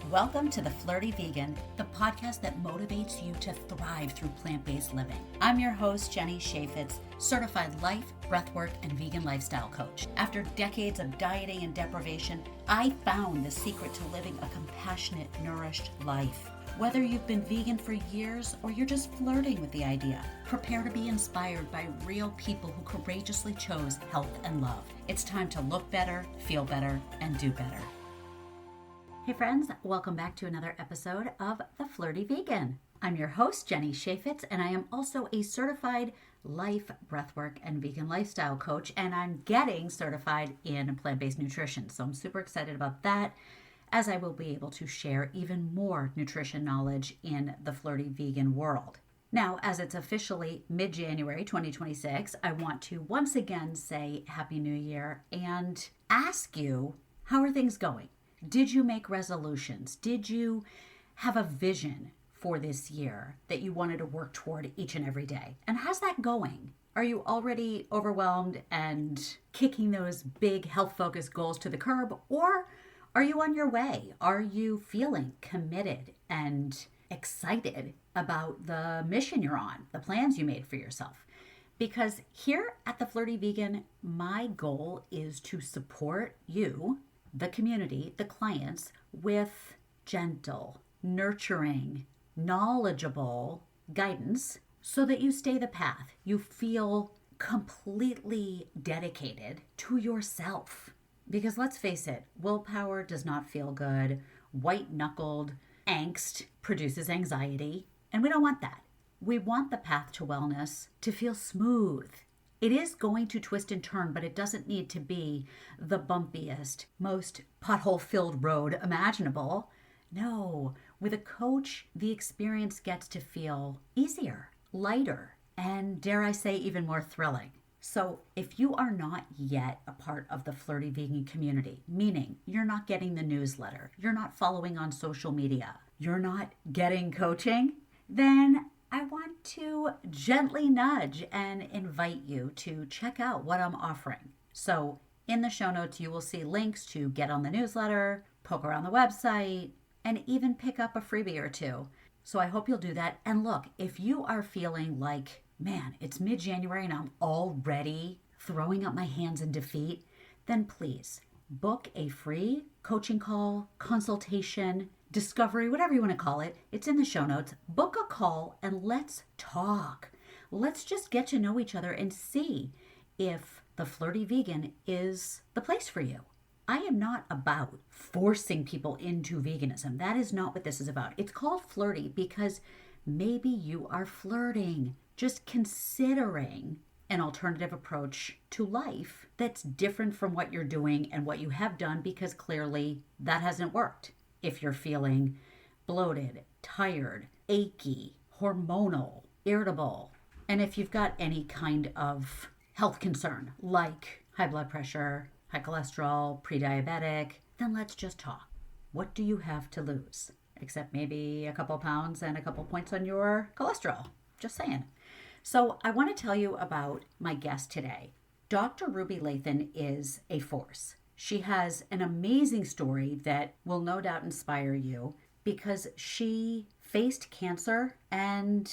Welcome to The Flirty Vegan, the podcast that motivates you to thrive through plant-based living. I'm your host, Jenny Chaffetz, certified life, breathwork, and vegan lifestyle coach. After decades of dieting and deprivation, I found the secret to living a compassionate, nourished life. Whether you've been vegan for years or you're just flirting with the idea, prepare to be inspired by real people who courageously chose health and love. It's time to look better, feel better, and do better. Hey friends, welcome back to another episode of The Flirty Vegan. I'm your host, Jenny Chaffetz, and I am also a certified life, breathwork, and vegan lifestyle coach, and I'm getting certified in plant-based nutrition. So I'm super excited about that, as I will be able to share even more nutrition knowledge in the flirty vegan world. Now, as it's officially mid-January 2026, I want to once again say Happy New Year and ask you, how are things going? Did you make resolutions? Did you have a vision for this year that you wanted to work toward each and every day? And how's that going? Are you already overwhelmed and kicking those big health-focused goals to the curb? Or are you on your way? Are you feeling committed and excited about the mission you're on, the plans you made for yourself? Because here at The Flirty Vegan, my goal is to support you, the community, the clients, with gentle, nurturing, knowledgeable guidance so that you stay the path. You feel completely dedicated to yourself. Because let's face it, willpower does not feel good. White-knuckled angst produces anxiety, and we don't want that. We want the path to wellness to feel smooth. It is going to twist and turn, but it doesn't need to be the bumpiest, most pothole-filled road imaginable. No, with a coach, the experience gets to feel easier, lighter, and dare I say, even more thrilling. So if you are not yet a part of the Flirty Vegan community, meaning you're not getting the newsletter, you're not following on social media, you're not getting coaching, then I want to gently nudge and invite you to check out what I'm offering. So in the show notes, you will see links to get on the newsletter, poke around the website, and even pick up a freebie or two. So I hope you'll do that. And look, if you are feeling like, man, it's mid-January and I'm already throwing up my hands in defeat, then please book a free coaching call, consultation, discovery, whatever you want to call it. It's in the show notes. Book a call and let's talk. Let's just get to know each other and see if the Flirty Vegan is the place for you. I am not about forcing people into veganism. That is not what this is about. It's called flirty because maybe you are flirting, just considering an alternative approach to life that's different from what you're doing and what you have done, because clearly that hasn't worked. If you're feeling bloated, tired, achy, hormonal, irritable, and if you've got any kind of health concern like high blood pressure, high cholesterol, pre-diabetic, then let's just talk. What do you have to lose? Except maybe a couple pounds and a couple points on your cholesterol. Just saying. So I want to tell you about my guest today. Dr. Ruby Lathon is a force. She has an amazing story that will no doubt inspire you because she faced cancer and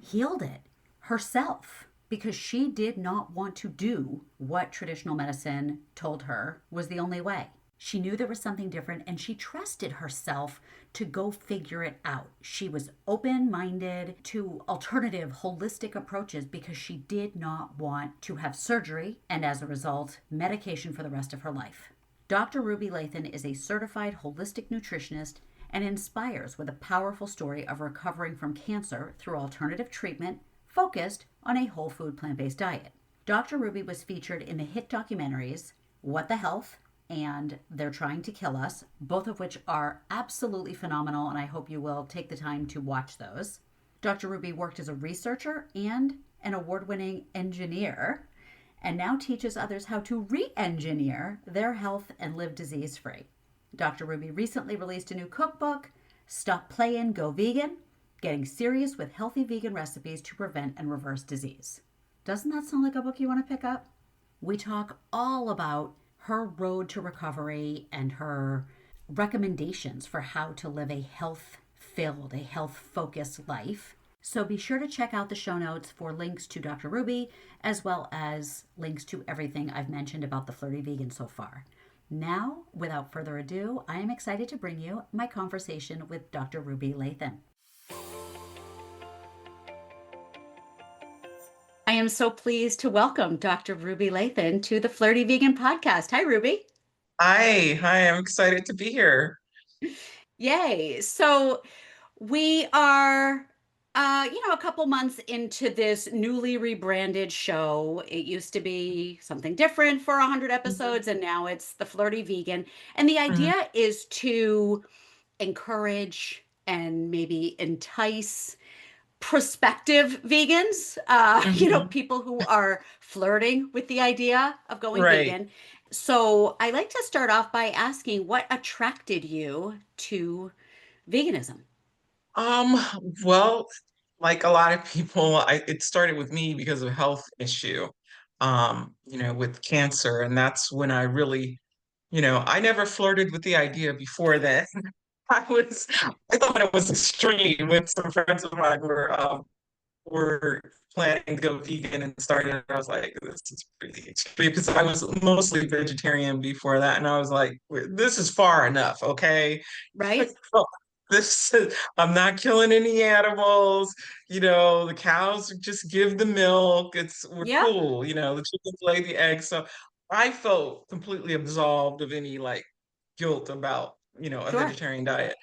healed it herself because she did not want to do what traditional medicine told her was the only way. She knew there was something different and she trusted herself to go figure it out. She was open-minded to alternative, holistic approaches because she did not want to have surgery and, as a result, medication for the rest of her life. Dr. Ruby Lathon is a certified holistic nutritionist and inspires with a powerful story of recovering from cancer through alternative treatment focused on a whole food plant-based diet. Dr. Ruby was featured in the hit documentaries What the Health and They're Trying to Kill Us, both of which are absolutely phenomenal, and I hope you will take the time to watch those. Dr. Ruby worked as a researcher and an award-winning engineer, and now teaches others how to re-engineer their health and live disease-free. Dr. Ruby recently released a new cookbook, Stop Playin, Go Vegan, Getting Serious with Healthy Vegan Recipes to Prevent and Reverse Disease. Doesn't that sound like a book you want to pick up? We talk all about her road to recovery and her recommendations for how to live a health filled, a health focused life. So be sure to check out the show notes for links to Dr. Ruby, as well as links to everything I've mentioned about the Flirty Vegan so far. Now, without further ado, I am excited to bring you my conversation with Dr. Ruby Lathon. I am so pleased to welcome Dr. Ruby Lathon to the Flirty Vegan podcast. Hi, Ruby. Hi, I'm excited to be here. Yay. So we are, a couple months into this newly rebranded show. It used to be something different for 100 Mhm, episodes, and now it's the Flirty Vegan. And the mhm, idea is to encourage and maybe entice prospective vegans, mhm. people who are flirting with the idea of going Right. vegan. So I like to start off by asking what attracted you to veganism? Um, well, like a lot of people, it started with me because of a health issue, with cancer. And that's when I really, I never flirted with the idea before that. I thought it was extreme when some friends of mine were planning to go vegan and started. I was like, this is pretty extreme because I was mostly vegetarian before that, and I was like, this is far enough, okay? Right? I'm not killing any animals. The cows just give the milk. We're Yep. cool. The chickens lay the eggs. So I felt completely absolved of any like guilt about a Sure. vegetarian diet,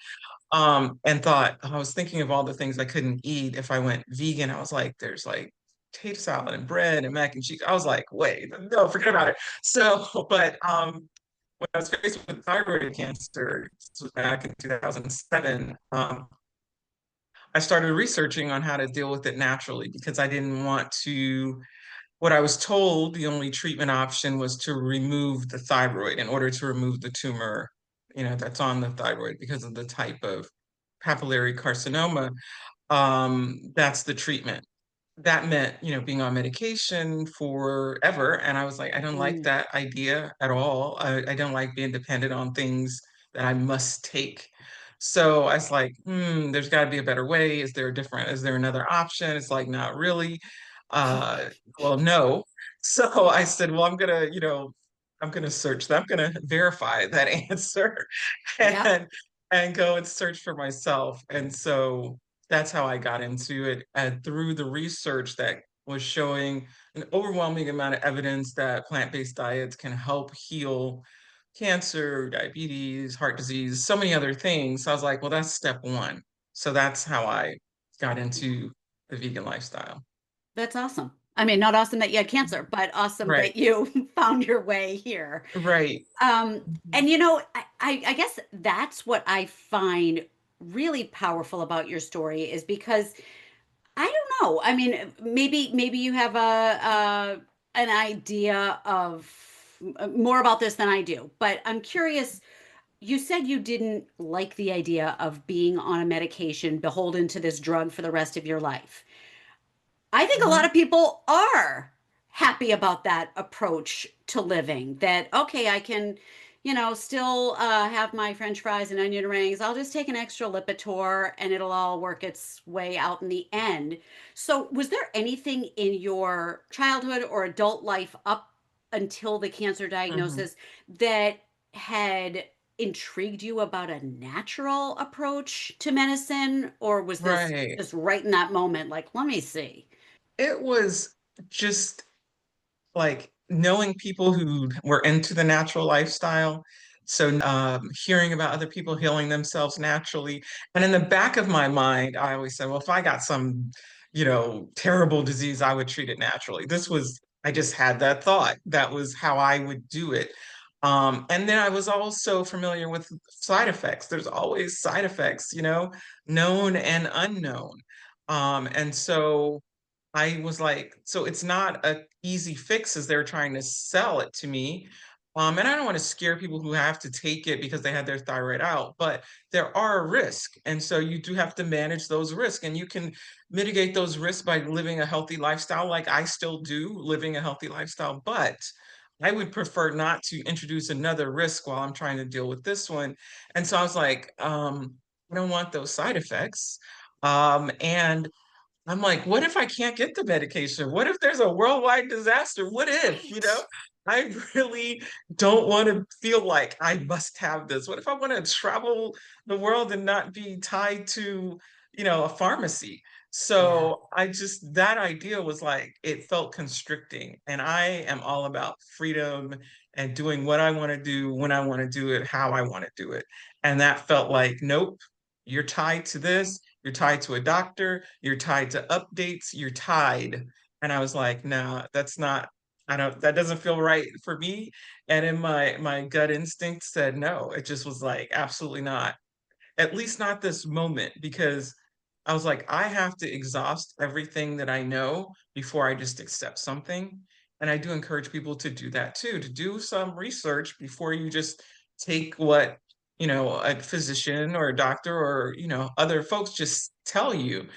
and thought I was thinking of all the things I couldn't eat if I went vegan. I was like, there's like potato salad and bread and mac and cheese. I was like, wait, no, forget about it. So, but when I was faced with thyroid cancer, this was back in 2007, I started researching on how to deal with it naturally because I didn't want to. What I was told, the only treatment option was to remove the thyroid in order to remove the tumor, that's on the thyroid because of the type of papillary carcinoma. That's the treatment. That meant, being on medication forever. And I was like, I don't like Mm, that idea at all. I don't like being dependent on things that I must take. So I was like, there's got to be a better way. Is there another option? It's like, not really. Uh, well, no. So I said, well, I'm gonna search that. I'm gonna verify that answer yep. and go and search for myself. And so that's how I got into it, through the research that was showing an overwhelming amount of evidence that plant-based diets can help heal cancer, diabetes, heart disease, so many other things. So I was like, well, that's step one. So that's how I got into the vegan lifestyle. That's awesome. I mean, not awesome that you had cancer, but awesome Right, that you found your way here. right. And I guess that's what I find really powerful about your story is because I don't know. I mean, maybe you have a an idea of more about this than I do, but I'm curious. You said you didn't like the idea of being on a medication beholden to this drug for the rest of your life. I think a lot Mhm. of people are happy about that approach to living. That, okay, I can, still have my French fries and onion rings. I'll just take an extra Lipitor and it'll all work its way out in the end. So, was there anything in your childhood or adult life up until the cancer Mhm. diagnosis that had intrigued you about a natural approach to medicine? Or was this Right. just right in that moment, like, let me see? It was just like knowing people who were into the natural lifestyle. So, hearing about other people healing themselves naturally. And in the back of my mind, I always said, well, if I got some, terrible disease, I would treat it naturally. I just had that thought. That was how I would do it. And then I was also familiar with side effects. There's always side effects, known and unknown. And so I was like, so it's not a easy fix as they're trying to sell it to me. And I don't want to scare people who have to take it because they had their thyroid out, but there are risks. And so you do have to manage those risks. And you can mitigate those risks by living a healthy lifestyle, like I still do, living a healthy lifestyle. But I would prefer not to introduce another risk while I'm trying to deal with this one. And so I was like, I don't want those side effects. And I'm like, what if I can't get the medication? What if there's a worldwide disaster? What if, Right. I really don't want to feel like I must have this. What if I want to travel the world and not be tied to, a pharmacy? Yeah. So that idea was like, it felt constricting. And I am all about freedom and doing what I want to do, when I want to do it, how I want to do it. And that felt like, nope, you're tied to this, you're tied to a doctor, you're tied to updates, you're tied. And I was like, no, that's not, that doesn't feel right for me. And in my gut instinct said no. It just was like, absolutely not, at least not this moment, because I was like, I have to exhaust everything that I know before I just accept something. And I do encourage people to do that too, to do some research before you just take what, a physician or a doctor or, other folks just tell you,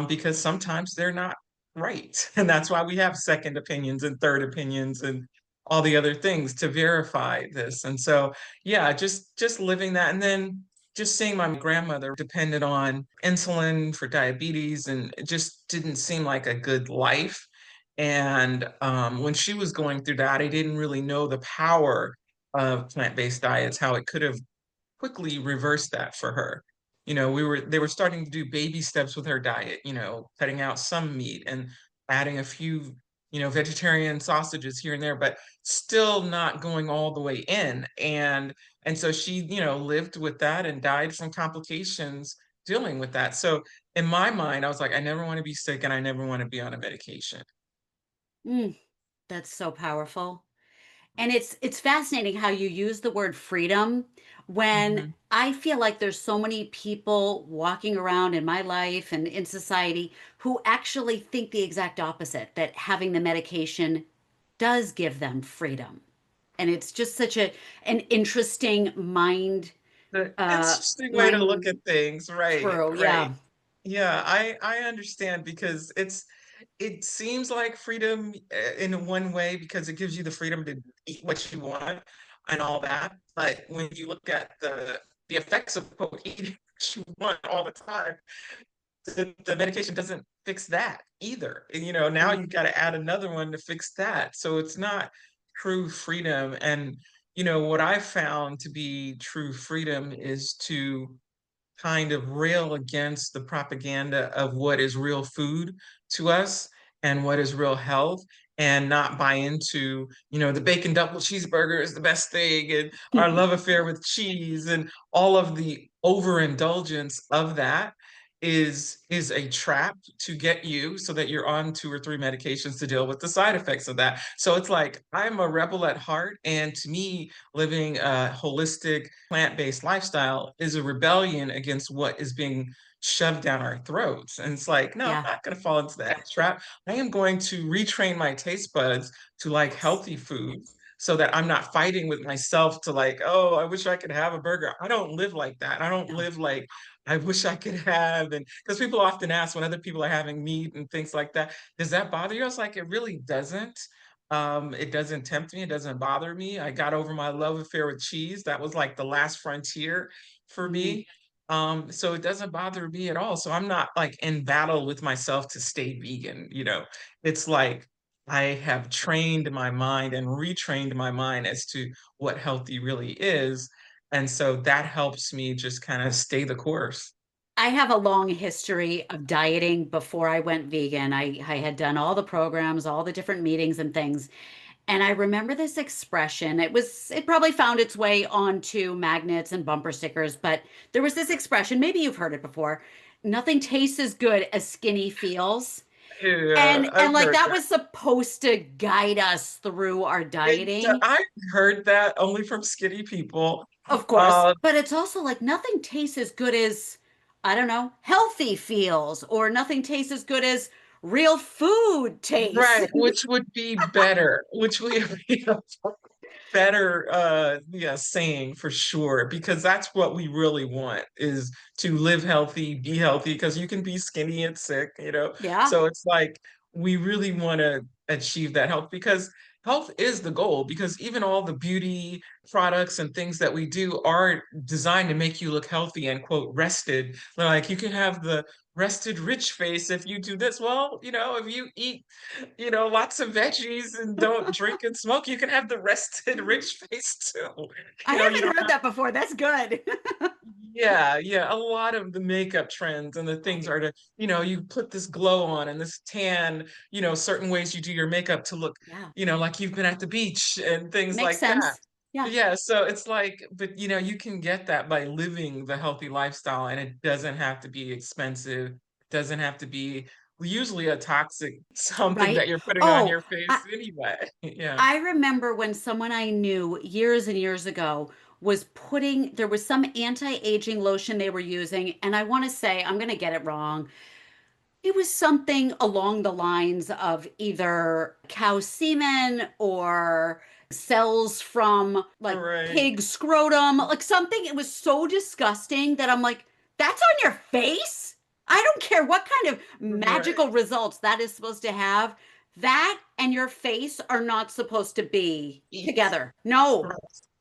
because sometimes they're not right. And that's why we have second opinions and third opinions and all the other things to verify this. And so, yeah, just living that. And then just seeing my grandmother depended on insulin for diabetes, and it just didn't seem like a good life. And when she was going through that, I didn't really know the power of plant-based diets, how it could have quickly reversed that for her. They were starting to do baby steps with her diet, cutting out some meat and adding a few, vegetarian sausages here and there, but still not going all the way in. And so she, lived with that and died from complications dealing with that. So in my mind, I was like, I never want to be sick and I never want to be on a medication. Mm, that's so powerful. And it's fascinating how you use the word freedom when Hmm. I feel like there's so many people walking around in my life and in society who actually think the exact opposite, that having the medication does give them freedom. And it's just such an interesting The uh interesting way to look mind at things, right? through. Right. Yeah. Yeah, I understand, because it seems like freedom, in one way, because it gives you the freedom to eat what you want and all that. But when you look at the effects of quote eating what you want all the time, the medication doesn't fix that either. And, now Mm. you've got to add another one to fix that. So it's not true freedom. And what I found to be true freedom is to kind of rail against the propaganda of what is real food to us and what is real health, and not buy into, the bacon double cheeseburger is the best thing, and our love affair with cheese, and all of the overindulgence of that is a trap to get you so that you're on two or three medications to deal with the side effects of that. So it's like, I'm a rebel at heart, and to me, living a holistic plant-based lifestyle is a rebellion against what is being shoved down our throats. And it's like, no, I'm Yeah. not going to fall into that trap. I am going to retrain my taste buds to like Yes. healthy foods, so that I'm not fighting with myself to like, oh, I wish I could have a burger. I don't live like that. I don't No. live like I wish I could have. And because people often ask when other people are having meat and things like that, does that bother you? I was like, it really doesn't. It doesn't tempt me. It doesn't bother me. I got over my love affair with cheese. That was like the last frontier for Mm. me. So it doesn't bother me at all. So I'm not like in battle with myself to stay vegan. It's like I have trained my mind and retrained my mind as to what healthy really is. And so that helps me just kind of stay the course. I have a long history of dieting before I went vegan. I had done all the programs, all the different meetings and things. And I remember this expression. It probably found its way onto magnets and bumper stickers, but there was this expression, maybe you've heard it before. Nothing tastes as good as skinny feels. Yeah, And I've like heard that that. was supposed to guide us through our dieting, I've heard that only from skinny people. of course, Uh, but it's also like nothing tastes as good as, I don't know, healthy feels, or nothing tastes as good as real food tastes. right, which would be better, which would be a better yeah, saying for sure, because that's what we really want, is to live healthy, be healthy, because you can be skinny and sick. Yeah. So it's like we really want to achieve that health, because health is the goal because even all the beauty products and things that we do are designed to make you look healthy and quote rested. Like you can have the rested rich face if you do this. Well, if you eat, lots of veggies and don't drink and smoke, you can have the rested rich face too. I You haven't don't heard that before. That's good. Yeah, yeah. A lot of the makeup trends and the things Right. are to, you put this glow on and this tan, certain ways you do your makeup to look, Yeah. like you've been at the beach and things Makes like that. sense. Yeah. Yeah, so it's like, but you can get that by living the healthy lifestyle and it doesn't have to be expensive. It doesn't have to be usually a toxic something Right. that you're putting on Oh, your face anyway. Yeah. I remember when someone I knew years and years ago was putting, there was some anti-aging lotion they were using, and I want to say, I'm going to get it wrong. It was something along the lines of either cow semen or cells from All like right. pig scrotum, like something. It was so disgusting that I'm like, that's on your face? I don't care what kind of Right. magical results that is supposed to have. That and your face are not supposed to be Eat. together. No. Right.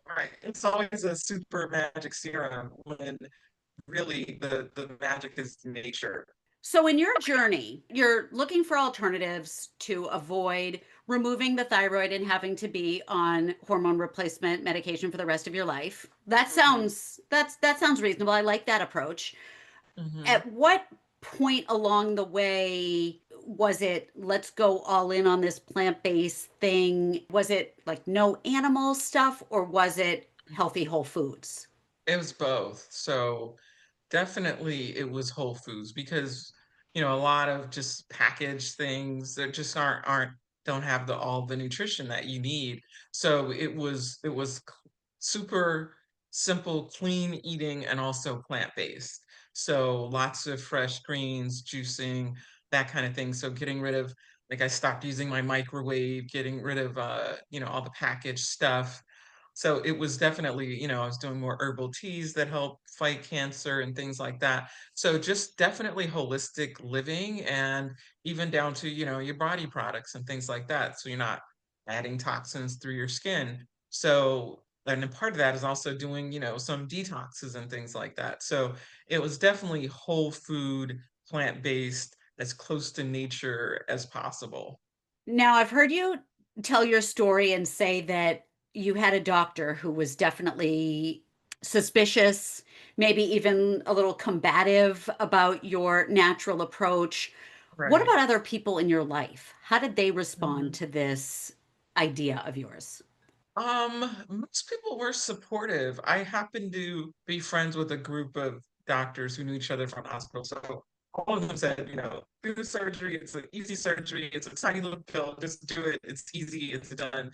Right. It's always a super magic serum when really the magic is nature. So, in your journey, you're looking for alternatives to avoid removing the thyroid and having to be on hormone replacement medication for the rest of your life. Hmm. That sounds reasonable. I like that approach. Hmm. At what point along the way was it let's go all in on this plant-based thing? Was it like no animal stuff or was it healthy whole foods? It was both. So definitely it was Whole Foods because, a lot of just packaged things that just aren't don't have all the nutrition that you need. So super simple, clean eating and also plant-based. So lots of fresh greens, juicing, that kind of thing. So getting rid of like I stopped using my microwave, getting rid of all the packaged stuff. So it was definitely, I was doing more herbal teas that help fight cancer and things like that. So just definitely holistic living and even down to, your body products and things like that. So you're not adding toxins through your skin. So, and then part of that is also doing, some detoxes and things like that. So it was definitely whole food, plant-based, as close to nature as possible. Now, I've heard you tell your story and say that you had a doctor who was definitely suspicious, maybe even a little combative about your natural approach. What Right. about other people in your life? How did they respond to this idea of yours? Most people were supportive. I happened to be friends with a group of doctors who knew each other from hospital. So all of them said, do the surgery. It's an easy surgery. It's a tiny little pill. Just do it. It's easy. It's done.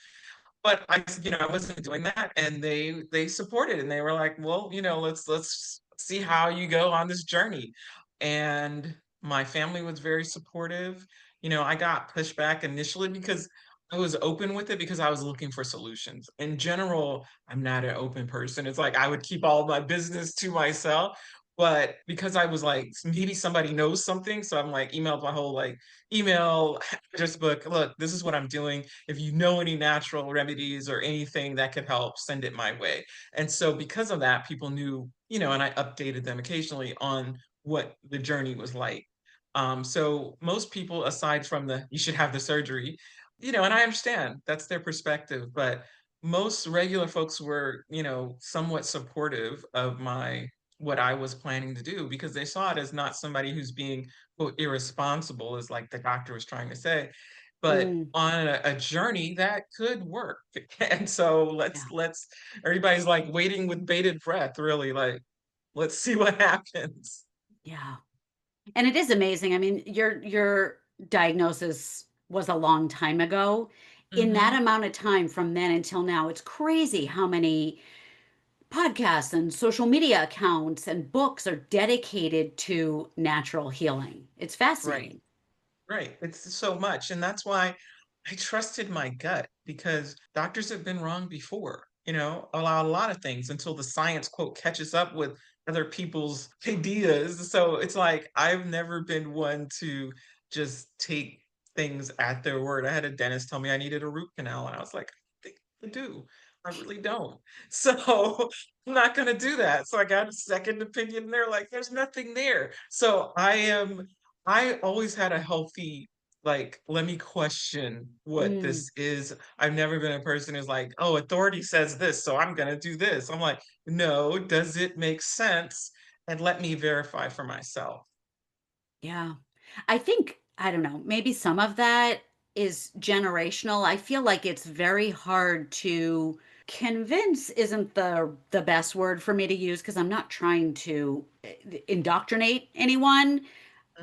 But I wasn't doing that, and they supported, and they were like, well, let's see how you go on this journey. And my family was very supportive. I got pushback initially because I was open with it because I was looking for solutions. In general, I'm not an open person. It's like I would keep all my business to myself. But because I was like, maybe somebody knows something, so I'm like, emailed my whole like email just book. Look, this is what I'm doing. If you know any natural remedies or anything that could help, send it my way. And so because of that, people knew, and I updated them occasionally on what the journey was like. So most people, aside from the you should have the surgery, and I understand that's their perspective, but most regular folks were, somewhat supportive of my what I was planning to do because they saw it as not somebody who's being quote, irresponsible, as like the doctor was trying to say, but Mm, on a journey that could work. And so yeah, let's everybody's like waiting with bated breath, really, like, let's see what happens. yeah. And it is amazing. I mean, your diagnosis was a long time ago. In that Hmm. amount of time from then until now, it's crazy how many podcasts and social media accounts and books are dedicated to natural healing. It's Right. fascinating. Right. It's so much. And that's why I trusted my gut because doctors have been wrong before, about a lot of things until the science, quote, catches up with other people's ideas. So it's like I've never been one to just take things at their word. I had a dentist tell me I needed a root canal, and I was like, I think I do. I really don't. So I'm not going to do that. So I got a second opinion, and they're like, there's nothing there. So I always had a healthy, like, let me question what Mm, this is. I've never been a person who's like, oh, authority says this, so I'm going to do this. I'm like, no, does it make sense? And let me verify for myself. yeah. I think, I don't know, maybe some of that is generational. I feel like it's very hard to convince isn't the best word for me to use because I'm not trying to indoctrinate anyone.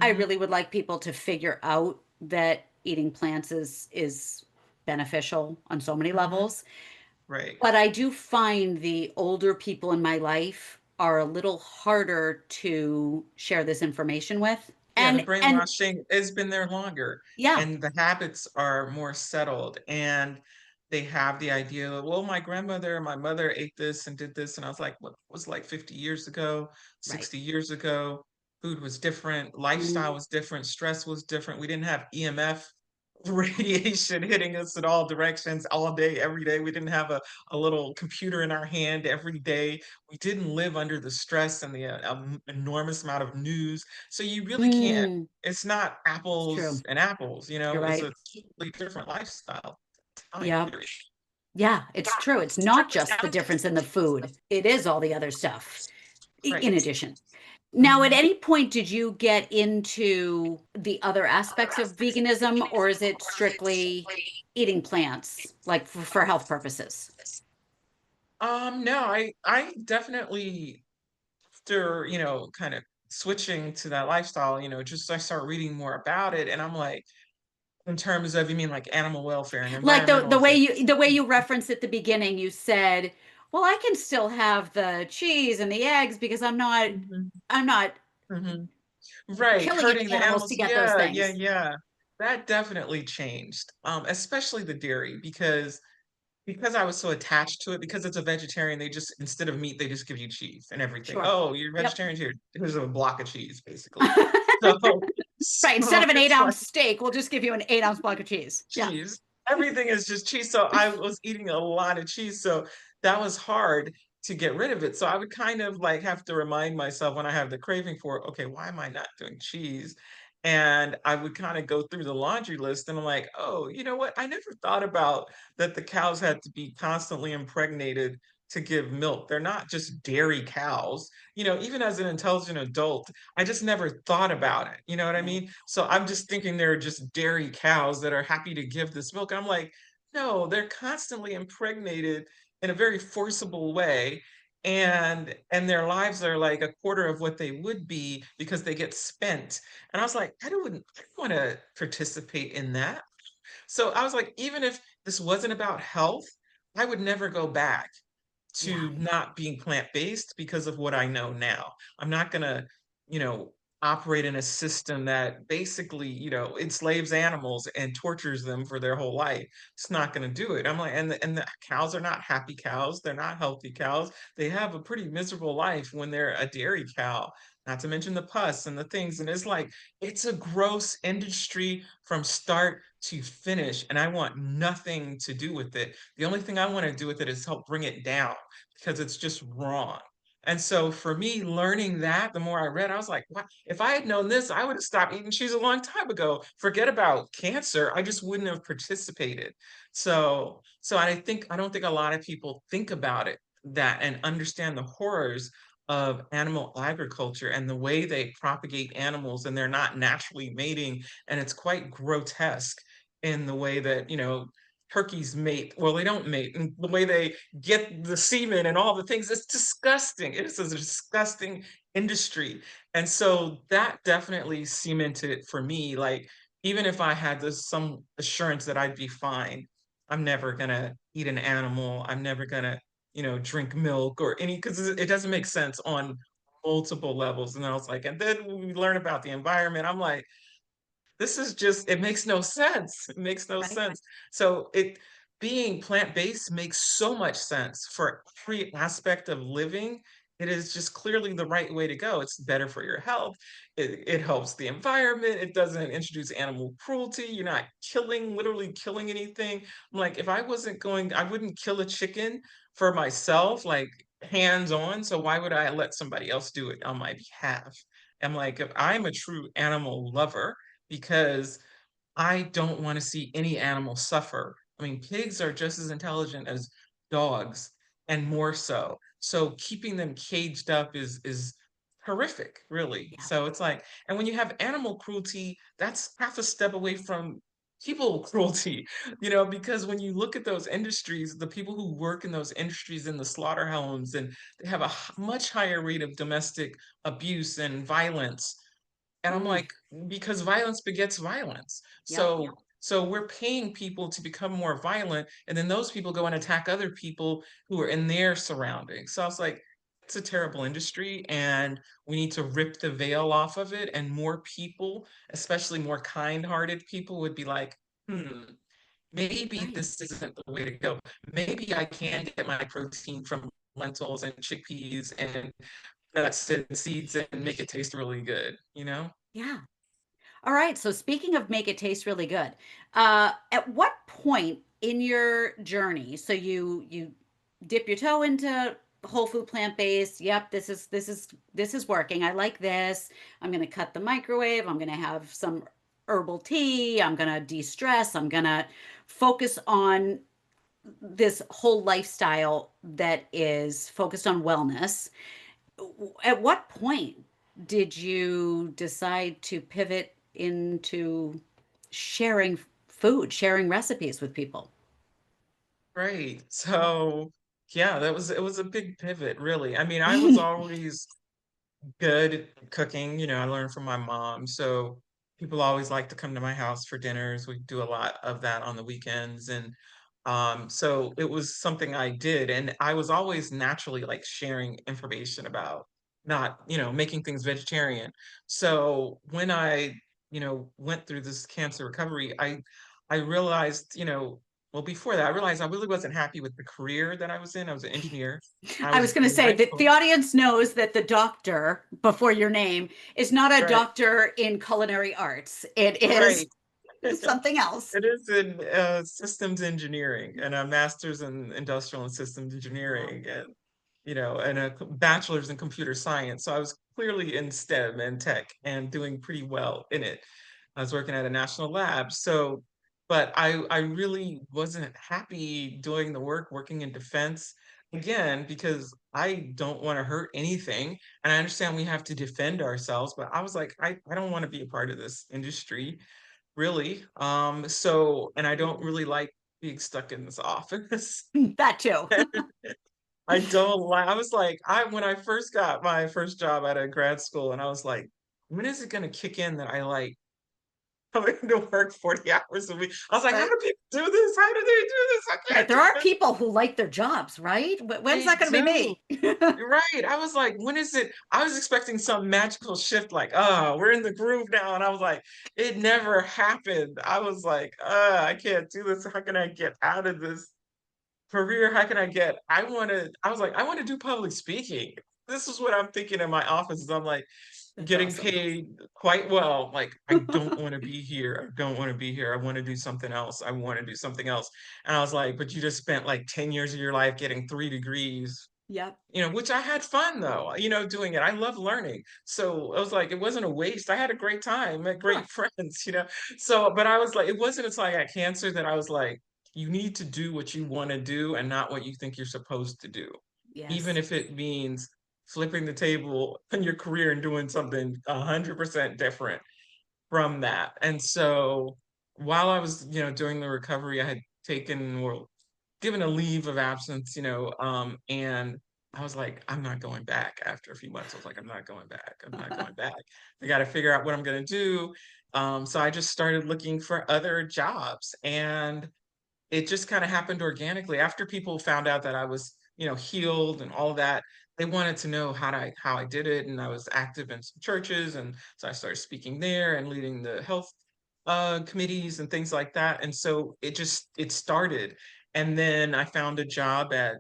I Hmm. really would like people to figure out that eating plants is beneficial on so many Hmm. levels. Right. But I do find the older people in my life are a little harder to share this information with. Yeah, the And brainwashing has been there longer, yeah, and the habits are more settled, and they have the idea of, well, my grandmother and my mother ate this and did this, and I was like, what was like 50 years ago, right. 60 years ago? Food was different, lifestyle Mm, was different, stress was different. We didn't have EMF radiation hitting us in all directions all day, every day. We didn't have a little computer in our hand every day. We didn't live under the stress and the enormous amount of news. So you really can't, mm, it's not it's apples true. and apples, You're it's a right. totally different lifestyle time Yeah. period. Yeah, it's true. It's not just the difference in the food. It is all the other stuff in Right. addition. Now, at Mhm. any point, did you get into the other aspects of veganism, or is it strictly eating plants, like for health purposes? No, I definitely, after, kind of switching to that lifestyle, just I start reading more about it, and I'm like, in terms of, you mean like animal welfare and Like environmentalism? the way you referenced at the beginning, you said, "Well, I can still have the cheese and the eggs because Mhm, I'm not mhm. Right, killing any hurting the animals to animals. get those Yeah, yeah, things." yeah. That definitely changed, especially the dairy, because I was so attached to it, because it's a vegetarian, they just, instead of meat, they just give you cheese and everything. Sure. Oh, you're Yep. vegetarian, here's a block of cheese, basically. So, Right. Instead so of an eight it's like ounce steak, we'll just give you an 8-ounce block of cheese. Yeah. cheese. Everything is just cheese. So I was eating a lot of cheese. So that was hard to get rid of it. So I would kind of like have to remind myself when I have the craving for it, okay, why am I not doing cheese? And I would kind of go through the laundry list, and I'm like, oh, you know what? I never thought about that the cows had to be constantly impregnated to give milk. They're not just dairy cows. Even as an intelligent adult, I just never thought about it. You know what I Yeah. mean? So I'm just thinking they're just dairy cows that are happy to give this milk. I'm like, no, they're constantly impregnated in a very forcible way. And their lives are like a quarter of what they would be because they get spent. And I was like, I don't want to participate in that. So I was like, even if this wasn't about health, I would never go back Yeah. to not being plant-based because of what I know now. I'm not gonna, you know, operate in a system that basically, enslaves animals and tortures them for their whole life. It's not gonna do it. I'm like, and the cows are not happy cows. They're not healthy cows. They have a pretty miserable life when they're a dairy cow. Not to mention the pus and the things. And it's like, it's a gross industry from start to finish. And I want nothing to do with it. The only thing I want to do with it is help bring it down because it's just wrong. And so for me, learning that, the more I read, I was like, what? If I had known this, I would have stopped eating cheese a long time ago. Forget about cancer. I just wouldn't have participated. So I don't think a lot of people think about it that and understand the horrors of animal agriculture and the way they propagate animals, and they're not naturally mating. And it's quite grotesque in the way that, turkeys mate. Well, they don't mate, and the way they get the semen and all the things. It's disgusting. It is a disgusting industry. And so that definitely cemented for me, like, even if I had this some assurance that I'd be fine, I'm never gonna eat an animal. I'm never gonna, drink milk or any, because it doesn't make sense on multiple levels. And I was like, and then when we learn about the environment, I'm like, this is just, it makes no sense. It makes no Right. sense. So it being plant-based makes so much sense for every aspect of living. it is just clearly the right way to go. It's better for your health. It helps the environment. It doesn't introduce animal cruelty. You're not killing, literally killing anything. I'm like, if I wasn't going, I wouldn't kill a chicken for myself, like hands on. So why would I let somebody else do it on my behalf? I'm like, if I'm a true animal lover, because I don't want to see any animal suffer. I mean, pigs are just as intelligent as dogs and more so. So keeping them caged up is horrific, really. Yeah. So it's like, and when you have animal cruelty, that's half a step away from people cruelty, because when you look at those industries, the people who work in those industries in the slaughterhouses, and they have a much higher rate of domestic abuse and violence, and I'm Mm, like, because violence begets violence. yep. So we're paying people to become more violent, and then those people go and attack other people who are in their surroundings. So I was like, it's a terrible industry, and we need to rip the veil off of it. And more people, especially more kind-hearted people, would be like, maybe Right. this isn't the way to go. Maybe I can get my protein from lentils and chickpeas and nuts and seeds and make it taste really good, you know? Yeah. All right. So speaking of make it taste really good, at what point in your journey, so you dip your toe into whole food plant based. Yep, this is working. I like this. I'm gonna cut the microwave. I'm gonna have some herbal tea. I'm gonna de-stress. I'm gonna focus on this whole lifestyle that is focused on wellness. At what point did you decide to pivot into sharing food, sharing recipes with people? Right. So, yeah, it was a big pivot, really. I mean, I was always good at cooking. I learned from my mom. So people always like to come to my house for dinners. We do a lot of that on the weekends. And so it was something I did. And I was always naturally like sharing information about not, making things vegetarian. So when I, went through this cancer recovery, I realized, well, before that, I realized I really wasn't happy with the career that I was in. I was an engineer. I I was was going to in say high that the school. audience knows that the doctor before your name is not a Right. doctor in culinary arts. It is Right. something else. It is in systems engineering and a master's in industrial and systems Wow. engineering, and a bachelor's in computer science. So I was clearly in STEM and tech and doing pretty well in it. I was working at a national lab. So, but I really wasn't happy doing the work, working in defense. Again, because I don't want to hurt anything. And I understand we have to defend ourselves, but I was like, I don't want to be a part of this industry, really. And I don't really like being stuck in this office. That too. I don't like, I was like, when I first got my first job out of grad school, and I was like, when is it going to kick in that I like coming to work 40 hours a week? I was like, how Right. do people do this? How do they do this? I Right. can't There do are this. people who like their jobs, right? When's They that going to be do. me? Right. I was like, when is it? I was expecting some magical shift, like, we're in the groove now. And I was like, it never happened. I was like, I can't do this. How can I get out of this career? How can I was like, I want to do public speaking. This is what I'm thinking in my office. Is I'm like That's getting awesome. paid quite well. Like, I don't want to be here. I don't want to be here. I want to do something else. I want to do something else. And I was like, but you just spent like 10 years of your life getting 3 degrees, Yep. which I had fun though, doing it. I love learning. So I was like, it wasn't a waste. I had a great time, met Sure. great friends. So, but I was like, it wasn't until I got cancer that I was like, you need to do what you want to do and not what you think you're supposed to do, even Yes. if it means flipping the table in your career and doing something 100% different from that. And so while I was, doing the recovery, I had taken or given a leave of absence, and I was like, I'm not going back after a few months. I was like, I'm not going back. I'm not going back. I got to figure out what I'm going to do. So I just started looking for other jobs, and it just kind of happened organically. After people found out that I was, healed and all of that, they wanted to know how I did it. And I was active in some churches. And so I started speaking there and leading the health committees and things like that. And so it started. And then I found a job at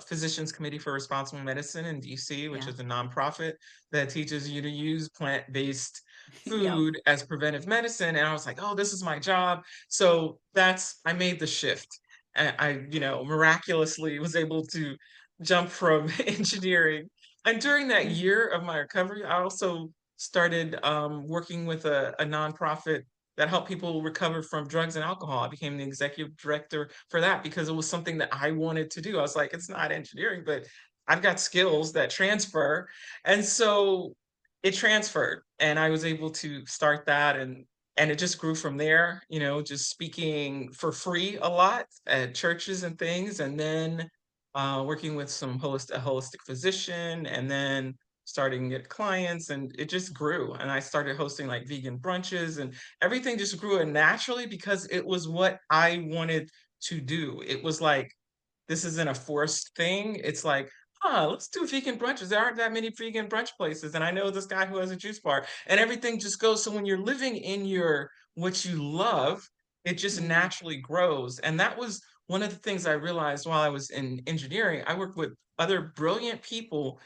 Physicians Committee for Responsible Medicine in DC, which Yeah. is a nonprofit that teaches you to use plant-based Yep. food as preventive medicine. And I was like, oh, this is my job. So I made the shift. And miraculously was able to jump from engineering. And during that Mm. year of my recovery, I also started working with a nonprofit that helped people recover from drugs and alcohol. I became the executive director for that because it was something that I wanted to do. I was like, it's not engineering, but I've got skills that transfer. And so it transferred and I was able to start that and it just grew from there, just speaking for free a lot at churches and things, and then working with a holistic physician, and then starting to get clients, and it just grew. And I started hosting like vegan brunches, and everything just grew naturally because it was what I wanted to do. It was like, this isn't a forced thing. It's like, let's do vegan brunches. There aren't that many vegan brunch places. And I know this guy who has a juice bar, and everything just goes. So when you're living in what you love, it just Mm. naturally grows. And that was one of the things I realized while I was in engineering. I worked with other brilliant people,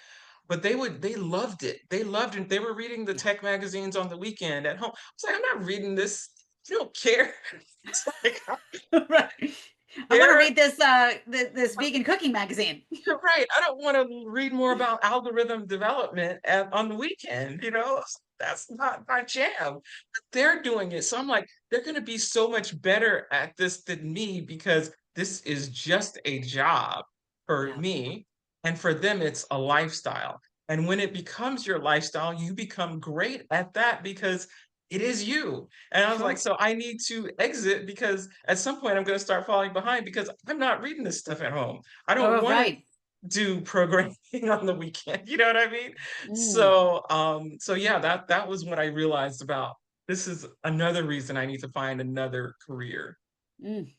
but they loved it. They loved it. They were reading the Yeah. tech magazines on the weekend at home. I was like, I'm not reading this. You don't care. It's like, I Right. I want to care. read this vegan cooking magazine. You're right. I don't want to read more about algorithm development on the weekend. That's not my jam. But they're doing it. So I'm like, they're going to be so much better at this than me because this is just a job for Yeah. me. And for them, it's a lifestyle. And when it becomes your lifestyle, you become great at that because it is you. And I was like, Sure. so I need to exit because at some point I'm going to start falling behind because I'm not reading this stuff at home. I don't Oh, want to right. do programming on the weekend. You know what I mean? Mm. So yeah, that was what I realized about this is another reason I need to find another career. Mm.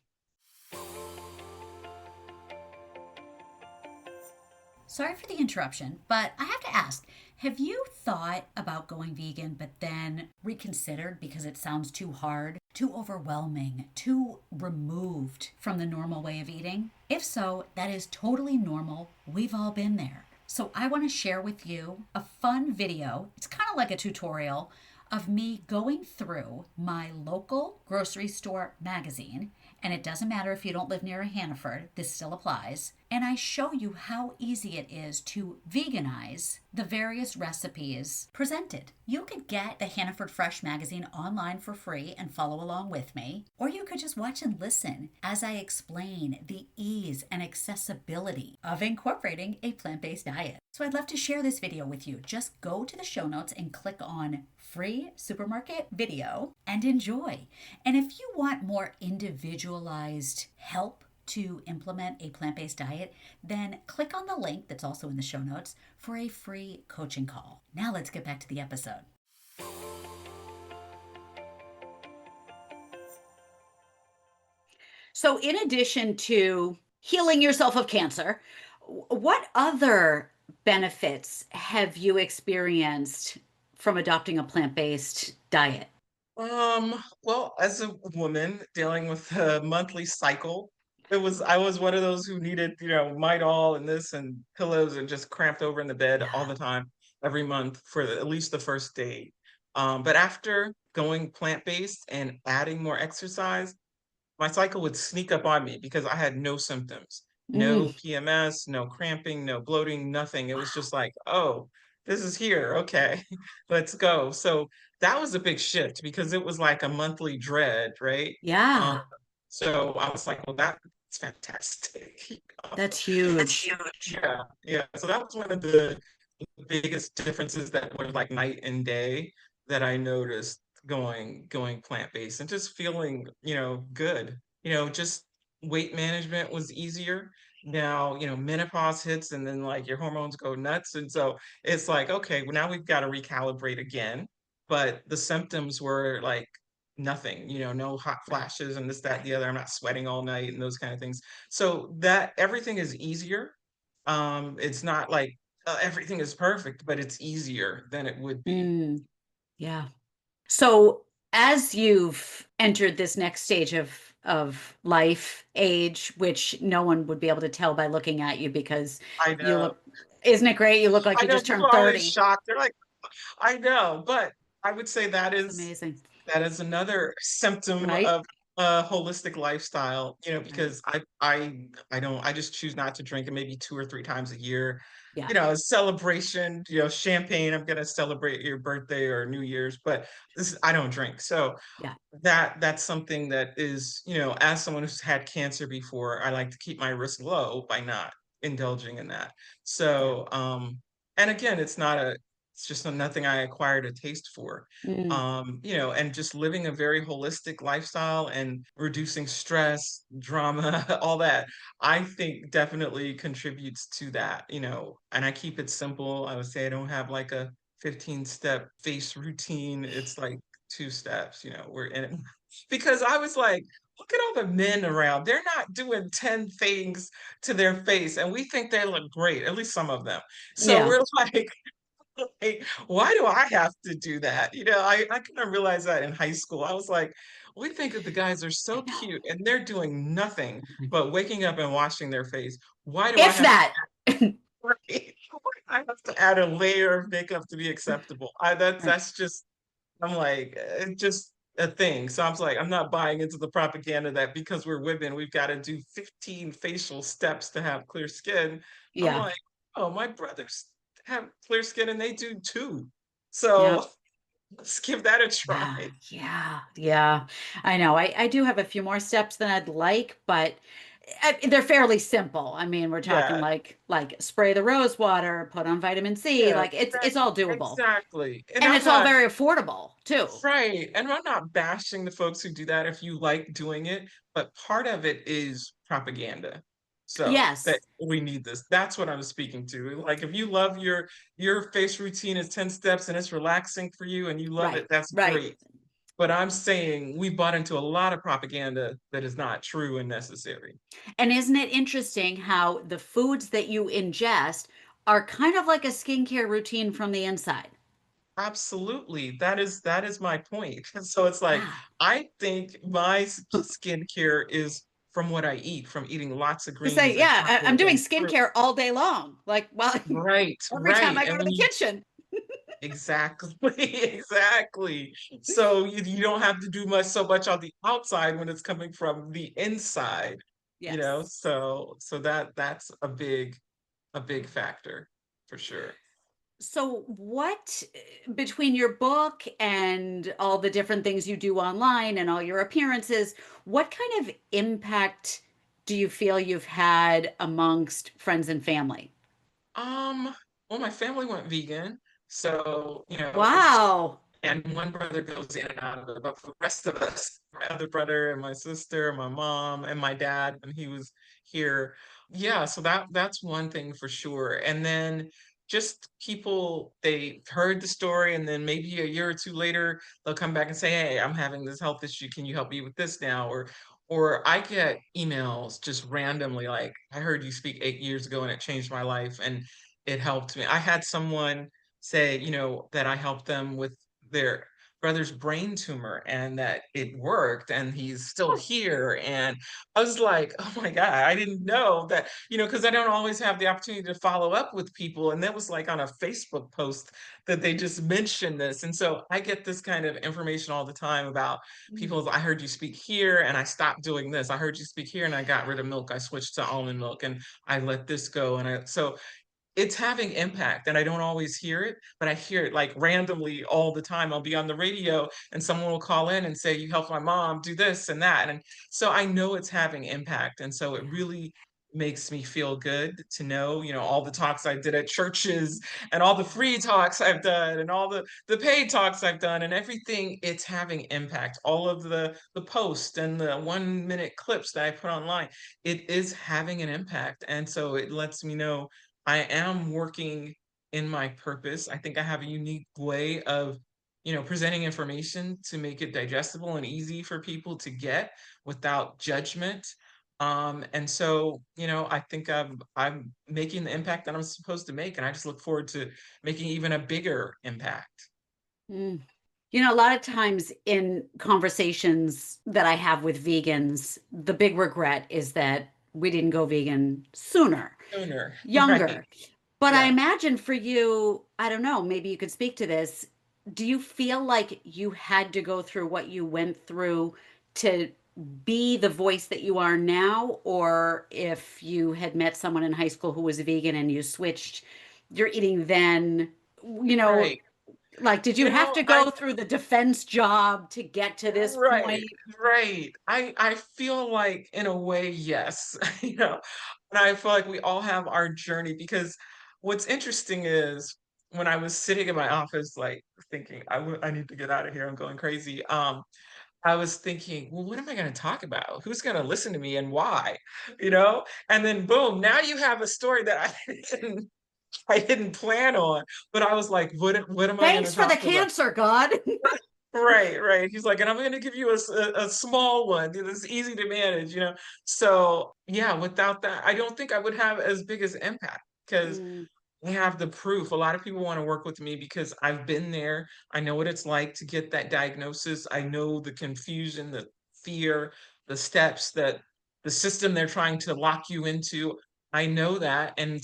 Sorry for the interruption, but I have to ask, have you thought about going vegan but then reconsidered because it sounds too hard, too overwhelming, too removed from the normal way of eating? If so, that is totally normal. We've all been there. So I want to share with you a fun video. It's kind of like a tutorial of me going through my local grocery store magazine. And it doesn't matter if you don't live near a Hannaford, this still applies. And I show you how easy it is to veganize the various recipes presented. You could get the Hannaford Fresh magazine online for free and follow along with me, or you could just watch and listen as I explain the ease and accessibility of incorporating a plant-based diet. So I'd love to share this video with you. Just go to the show notes and click on free supermarket video and enjoy. And if you want more individualized help to implement a plant-based diet, then click on the link that's also in the show notes for a free coaching call. Now let's get back to the episode. So in addition to healing yourself of cancer, what other benefits have you experienced from adopting a plant-based diet? Well, as a woman dealing with a monthly cycle, I was one of those who needed, Midol and this and pillows and just cramped over in the bed all Yeah. the time, every month for at least the first day. But after going plant-based and adding more exercise, my cycle would sneak up on me because I had no symptoms, Mm, no PMS, no cramping, no bloating, nothing. It was wow. just like, oh, this is here. Okay, let's go. So that was a big shift because it was like a monthly dread, right? Um, Yeah, so I was like, well, that's fantastic. that's That's huge. huge. Yeah, yeah. So that was one of the biggest differences that were like night and day that I noticed going plant-based and just feeling, good. Just weight management was easier. Now, menopause hits and then like your hormones go nuts. And so it's like, okay, well, now we've got to recalibrate again. But the symptoms were like nothing, no hot Right. flashes and this, that, the other. I'm not sweating all night and those kind of things. So that everything is easier. It's not like everything is perfect, but it's easier than it would be. Yeah. So, as you've entered this next stage of of life, age, which no one would be able to tell by looking at you because I you know. look, isn't it great? You look like I you know just people turned are always 30. shocked. They're like, I know, but I would say It's amazing. that is another symptom Right? of a holistic lifestyle, Right. because I don't I just choose not to drink it maybe 2 or 3 times a year. Yeah. A celebration, champagne, I'm gonna celebrate your birthday or New Year's, but I don't drink. So Yeah. that's something that is, as someone who's had cancer before, I like to keep my risk low by not indulging in that. Yeah. So, and again, it's just nothing I acquired a taste for. Mm, And just living a very holistic lifestyle and reducing stress, drama, all that, I think definitely contributes to that, and I keep it simple. I would say I don't have like a 15-step face routine. It's like 2 steps, we're in it. Because I was like, look at all the men around. They're not doing 10 things to their face, and we think they look great, at least some of them. So yeah. we're like, hey, why do I have to do that? I kind of realized that in high school. I was like, we think that the guys are I so know. cute and they're doing nothing but waking up and washing their face. Why do I If have to that. I have to add a layer of makeup to be acceptable? Right. That's just I'm like, it's just a thing. So I was like, I'm not buying into the propaganda that because we're women, we've got to do 15 facial steps to have clear skin. I'm Yeah. like, oh, my brothers have clear skin and they do too. Yeah. So let's give that a try. Yeah. Yeah. Yeah. I know. I do have a few more steps than I'd like, but they're fairly simple. I mean, we're talking Yeah, like spray the rose water, put on vitamin C. yeah, Like it's all doable. exactly. And And I'm it's all not very affordable too. right. And I'm not bashing the folks who do that if you like doing it, but part of it is propaganda. So that Yes. we need this. That's what I was speaking to. Like if you love your face routine is 10 steps and it's relaxing for you and you love Right. it, that's Right. great. But I'm saying we bought into a lot of propaganda that is not true and necessary. And isn't it interesting how the foods that you ingest are kind of like a skincare routine from the inside? Absolutely. That is my point. So it's like Yeah. I think my skincare is from what I eat, from eating lots of To say, greens and yeah, I'm tacos doing and fruit. skincare all day long. Like, well, Right, every time right. I go And to when the you kitchen. exactly, exactly. So you don't have to do so much on the outside when it's coming from the inside, Yes. So that's a big factor for sure. So, what between your book and all the different things you do online and all your appearances, what kind of impact do you feel you've had amongst friends and family? Well, my family went vegan, so it's Wow. and one brother goes in and out of it, but for the rest of us, my other brother and my sister, my mom and my dad when he was here, yeah. So that's one thing for sure. And then just people they heard the story, and then maybe a year or two later they'll come back and say, "Hey, I'm having this health issue. Can you help me with this now?" Or I get emails just randomly like, "I heard you speak 8 years ago and it changed my life and it helped me." I had someone say, that I helped them with their brother's brain tumor and that it worked and he's still here. And I was like, oh my God, I didn't know that, because I don't always have the opportunity to follow up with people. And that was like on a Facebook post that they just mentioned this. And so I get this kind of information all the time about Mm. people. I heard you speak here and I stopped doing this. I heard you speak here and I got rid of milk. I switched to almond milk and I let this go. So it's having impact and I don't always hear it, but I hear it like randomly all the time. I'll be on the radio and someone will call in and say, you helped my mom do this and that. And so I know it's having impact. And so it Yeah. really makes me feel good to know, all the talks I did at churches and all the Yeah. free talks I've done and all the paid talks I've done and everything, it's having impact. All of the posts and the 1 minute clips that I put online, it is having an impact. And so it lets me know I am working in my purpose. I think I have a unique way of, presenting information to make it digestible and easy for people to get without judgment. And so, I think I'm making the impact that I'm supposed to make, and I just look forward to making even a bigger impact. Mm. A lot of times in conversations that I have with vegans, the big regret is that we didn't go vegan sooner, Sooner, right? younger. But I Yeah. imagine for you, I don't know, maybe you could speak to this. Do you feel like you had to go through what you went through to be the voice that you are now? Or if you had met someone in high school who was a vegan and you switched your eating then, you know, Right. like, did you have to I go through the defense job to get to this right, point? right. I feel like in a way, yes. And I feel like we all have our journey because what's interesting is when I was sitting in my office, like thinking, I need to get out of here. I'm going crazy. I was thinking, well, what am I going to talk about? Who's going to listen to me and why? And then boom, now you have a story that I didn't plan on, but I was like, what am I going to Thanks for talk the about? cancer, God. Right, right. He's like, and I'm going to give you a small one that's easy to manage. So, yeah, without that, I don't think I would have as big as impact because Mm, I have the proof. A lot of people want to work with me because I've been there. I know what it's like to get that diagnosis. I know the confusion, the fear, the steps that the system they're trying to lock you into. I know that, and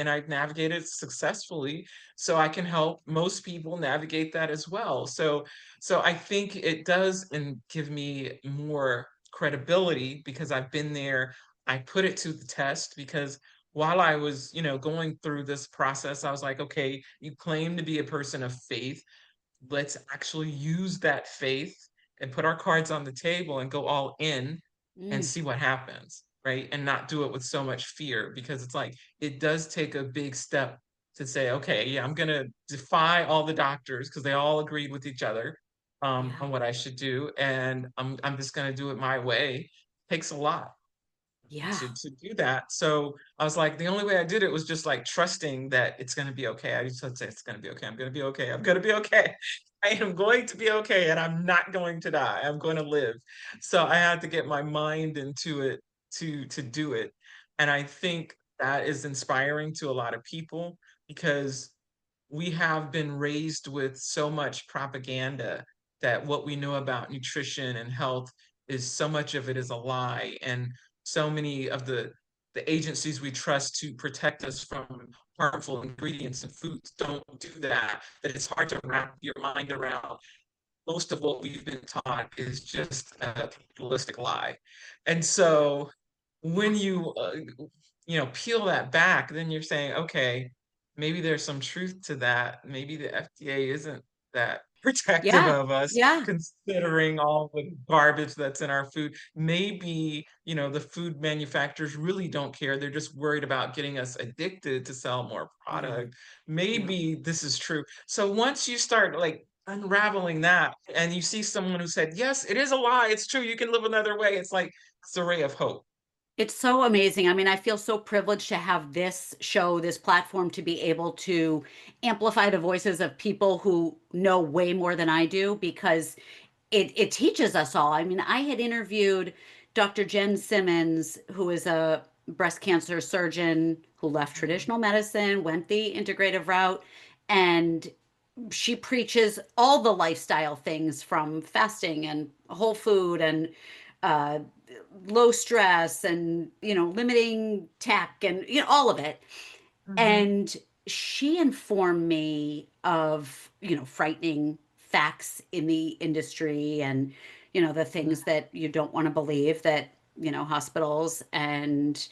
I've navigated successfully, so I can help most people navigate that as well. So I think it does and give me more credibility because I've been there. I put it to the test because while I was, going through this process, I was like, okay, you claim to be a person of faith. Let's actually use that faith and put our cards on the table and go all in and mm, see what happens, right? And not do it with so much fear because it's like it does take a big step to say, okay, yeah, I'm gonna defy all the doctors because they all agreed with each other yeah, on what I should do, and I'm just gonna do it my way. Takes a lot yeah, to do that. So I was like, the only way I did it was just like trusting that it's going to be okay. I just had to say it's going to be okay. I'm going to be okay. I'm going to be okay. I am going to be okay, and I'm not going to die. I'm going to live. So I had to get my mind into it to do it, and I think that is inspiring to a lot of people because we have been raised with so much propaganda that what we know about nutrition and health is so much of it is a lie, and so many of the agencies we trust to protect us from harmful ingredients and foods don't do that it's hard to wrap your mind around. Most of what we've been taught is just a capitalistic lie. And so when yeah, you peel that back, then you're saying, okay, maybe there's some truth to that. Maybe the FDA isn't that protective yeah, of us, yeah, considering all the garbage that's in our food. Maybe, the food manufacturers really don't care. They're just worried about getting us addicted to sell more yeah, product. yeah. Maybe this is true. So once you start like unraveling that and you see someone who said, yes, it is a lie, it's true, you can live another way, it's like it's a ray of hope. It's so amazing. I mean, I feel so privileged to have this show, this platform to be able to amplify the voices of people who know way more than I do because it teaches us all. I mean, I had interviewed Dr. Jen Simmons, who is a breast cancer surgeon who left Mhm. traditional medicine, went the integrative route, and she preaches all the lifestyle things from fasting and whole food and uh, low stress and limiting tech and all of it. Mhm. And she informed me of frightening facts in the industry and the Mhm. things that you don't want to believe, that hospitals and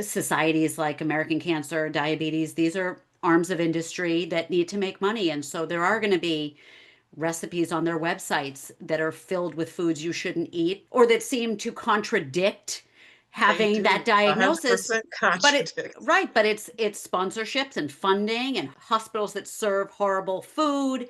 societies like American Cancer, diabetes, these are arms of industry that need to make money, and so there are going to be recipes on their websites that are filled with foods you shouldn't eat or that seem to contradict They having that do hundred diagnosis. percent But it contradict. right, but it's sponsorships and funding and hospitals that serve horrible food.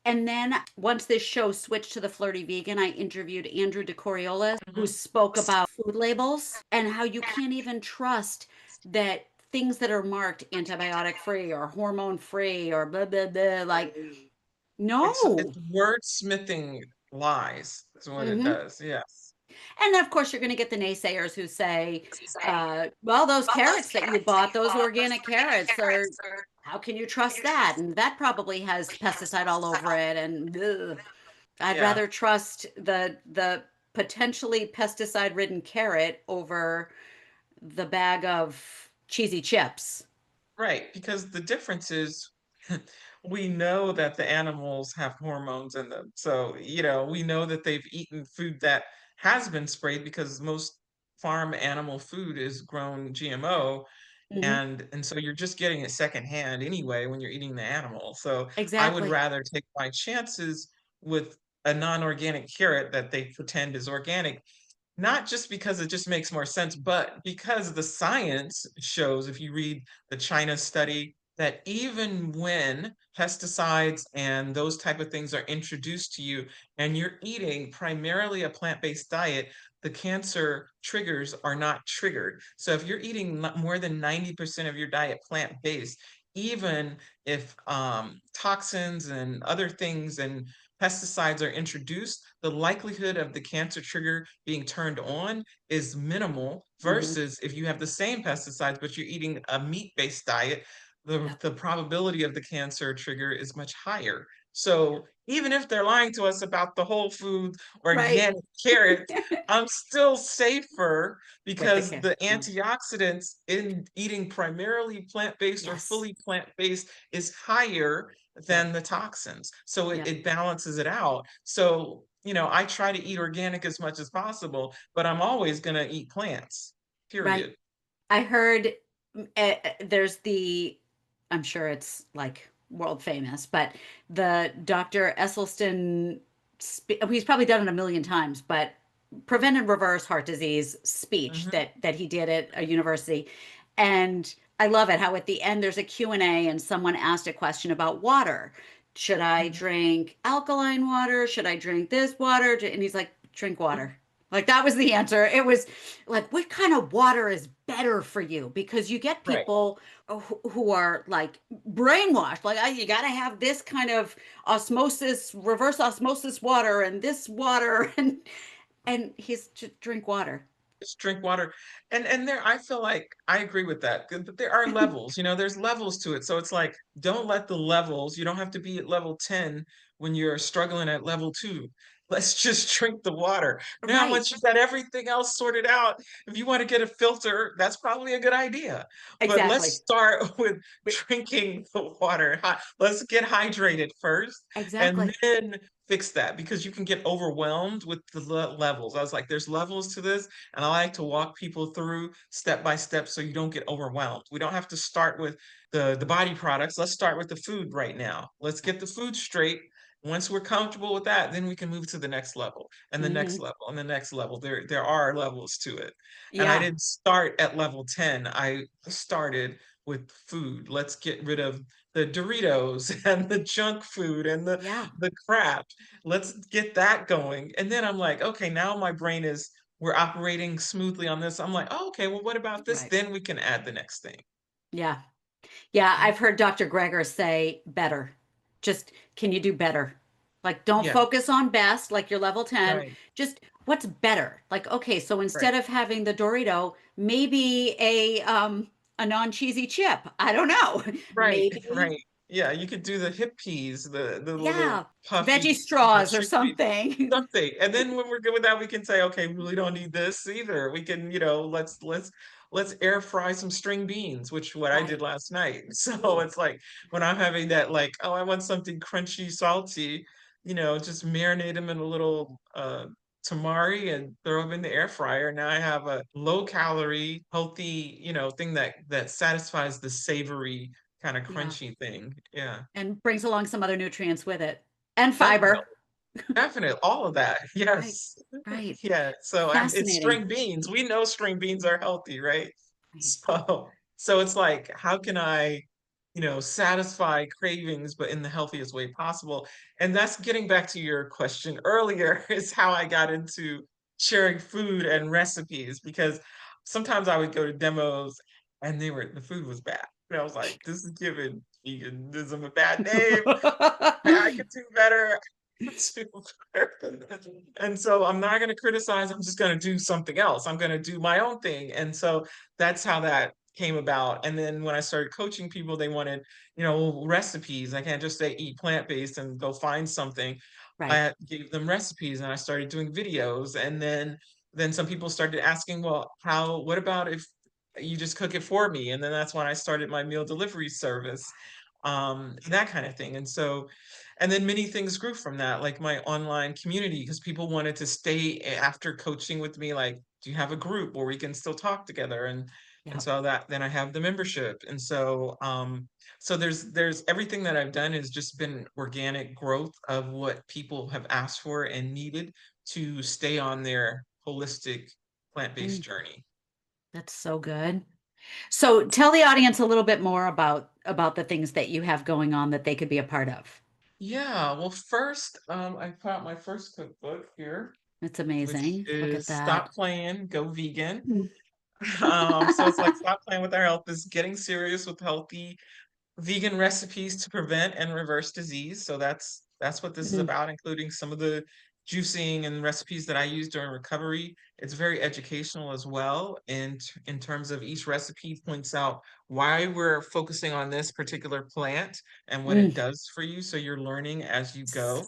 And then once this show switched to the Flirty Vegan, I interviewed Andrew DeCoriolis, who Mhm. spoke about food labels and how you can't even trust that things that are marked antibiotic free or hormone free or blah blah blah, like, It's no. wordsmithing lies is what it Hmm. does. Yes. And then, of course, you're going to get the naysayers who say, well, those carrots that you bought, those organic carrots are, how can you trust that? And that probably has pesticide all over it. And ugh. I'd Yeah. rather trust the potentially pesticide ridden carrot over the bag of cheesy chips. Right, because the difference is we know that the animals have hormones in them. So, we know that they've eaten food that has been sprayed because most farm animal food is grown Yeah. GMO, Hmm. and so you're just getting it secondhand anyway when you're eating the animal. So I would Exactly. rather take my chances with a non-organic carrot that they pretend is organic, not just because it just makes more sense, but because the science shows, if you read the China study, that even when pesticides and those type of things are introduced to you and you're eating primarily a plant-based diet, the cancer triggers are not triggered. So if you're eating more than 90% of your diet plant-based, even if toxins and other things and pesticides are introduced, the likelihood of the cancer trigger being turned on is minimal Hmm. versus if you have the same pesticides, but you're eating a meat-based diet, the probability of the cancer trigger is much higher. So even if they're lying to us about the whole food Right. organic carrot, I'm still safer With the because carrot. the Yeah. antioxidants in eating primarily plant-based or Yes. fully plant-based is higher Yep. than the toxins. So it, Yep. it balances it out. So, I try to eat organic as much as possible, but I'm always going to eat plants, Right. period. I heard there's I'm sure it's like world famous, but the Dr. Esselstyn, he's probably done it a million times, but prevent and reverse heart disease speech Hmm. that he did at a university. And I love it how at the end there's a Q&A and someone asked a question about water. Should I drink alkaline water? Should I drink this water? And he's like, drink water. Like that was the answer. It was like, what kind of water is better for you? Because you get Right. people who are like brainwashed, like, you got to have this kind of osmosis, reverse osmosis water, and this water, and he's just drink water. Just drink water. And there, I feel like I agree with that. But there are levels, there's levels to it. So it's like, don't let the levels, you don't have to be at level 10 when you're struggling at level 2. Let's just drink the water. Now, Right. once you've got everything else sorted out, if you want to get a filter, that's probably a good idea. But let's Exactly. start with drinking the water. Let's get hydrated first, and Exactly. then fix that, because you can get overwhelmed with the levels. I was like, there's levels to this, and I like to walk people through step by step so you don't get overwhelmed. We don't have to start with the body products. Let's start with the food right now. Let's Yep. get the food straight. Once we're comfortable with that, then we can move to the next level and the next Hmm. level and the next level. There are levels to it. And I Yeah. didn't start at level 10. I started with food. Let's get rid of the Doritos and the junk food and Yeah. the crap. Let's get that going. And then I'm like, okay, now my brain is, we're operating smoothly on this. I'm like, oh, okay, well, what about this? Right. Then we can add the next thing. Yeah. Yeah, Mhm. I've heard Dr. Greger say better. Just can you do better? Like don't Yeah, focus on best, like your level 10. right, Just what's better? Like okay, so right, instead of having the Dorito, maybe a non-cheesy chip. I don't know. right, Maybe right. Yeah, you could do the hip peas, the little yeah, veggie puffy, straws or chickpea something. something. And then when we're good with that, we can say, okay, we really don't need this either. We can, let's air fry some string beans, which what I did Right. last night. So Ooh, it's like when I'm having that, like, oh, I want something crunchy, salty, just marinate them in a little tamari and throw them in the air fryer. Now I have a low calorie, healthy, thing that satisfies the savory kind of yeah. crunchy thing. Yeah. And brings along some other nutrients with it. And Definitely. fiber. Definitely, all of that. Right. Yes. Right. Yeah. So it's Fascinating. string beans. We know string beans are healthy, right? Right. So it's like, how can I, satisfy cravings, but in the healthiest way possible? And that's getting back to your question earlier, is how I got into sharing food and recipes, because sometimes I would go to demos and the food was bad. And I was like, this is giving veganism a bad name. I could do better. I could do better. And so I'm not going to criticize. I'm just going to do something else. I'm going to do my own thing. And so that's how that came about. And then when I started coaching people, they wanted, you know, recipes. I can't just say eat plant-based and go find something. Right. I gave them recipes and I started doing videos. And then some people started asking, well, what about if you just cook it for me? And then that's when I started my meal delivery service, that kind of thing. And then many things grew from that, like my online community, because people wanted to stay after coaching with me, like, do you have a group where we can still talk together? And Yep. so that then I have the membership. And so there's everything that I've done has just been organic growth of what people have asked for and needed to stay on their holistic plant-based Mm, journey. that's so good. So tell the audience a little bit more about the things that you have going on that they could be a part of. Yeah, well, first, I put out my first cookbook here, It's which amazing. Look at is that. Stop Playing, Go Vegan. Mm. So it's like stop playing with our health is getting serious with healthy vegan recipes to prevent and reverse disease. So that's what this is Mm, about, including some of the juicing and recipes that I use during recovery. It's very educational as well, in terms of each recipe points out why we're focusing on this particular plant and what it mm. does for you. So you're learning as you go.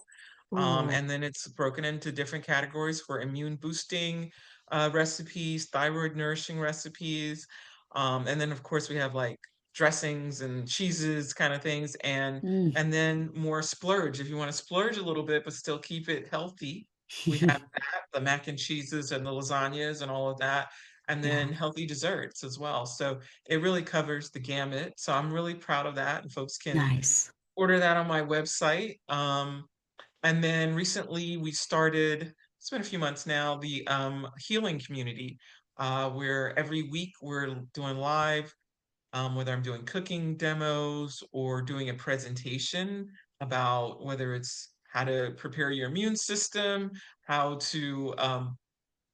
Ooh. And then it's broken into different categories for immune boosting recipes, thyroid nourishing recipes. And then of course we have like dressings and cheeses kind of things, Mm. and then more splurge. If you want to splurge a little bit but still keep it healthy, we have that, the mac and cheeses and the lasagnas and all of that, and Yeah. then healthy desserts as well. So it really covers the gamut. So I'm really proud of that, and folks can Nice. order that on my website. And then recently we started, it's been a few months now, the healing community, where every week we're doing live, whether I'm doing cooking demos or doing a presentation about whether it's how to prepare your immune system, how to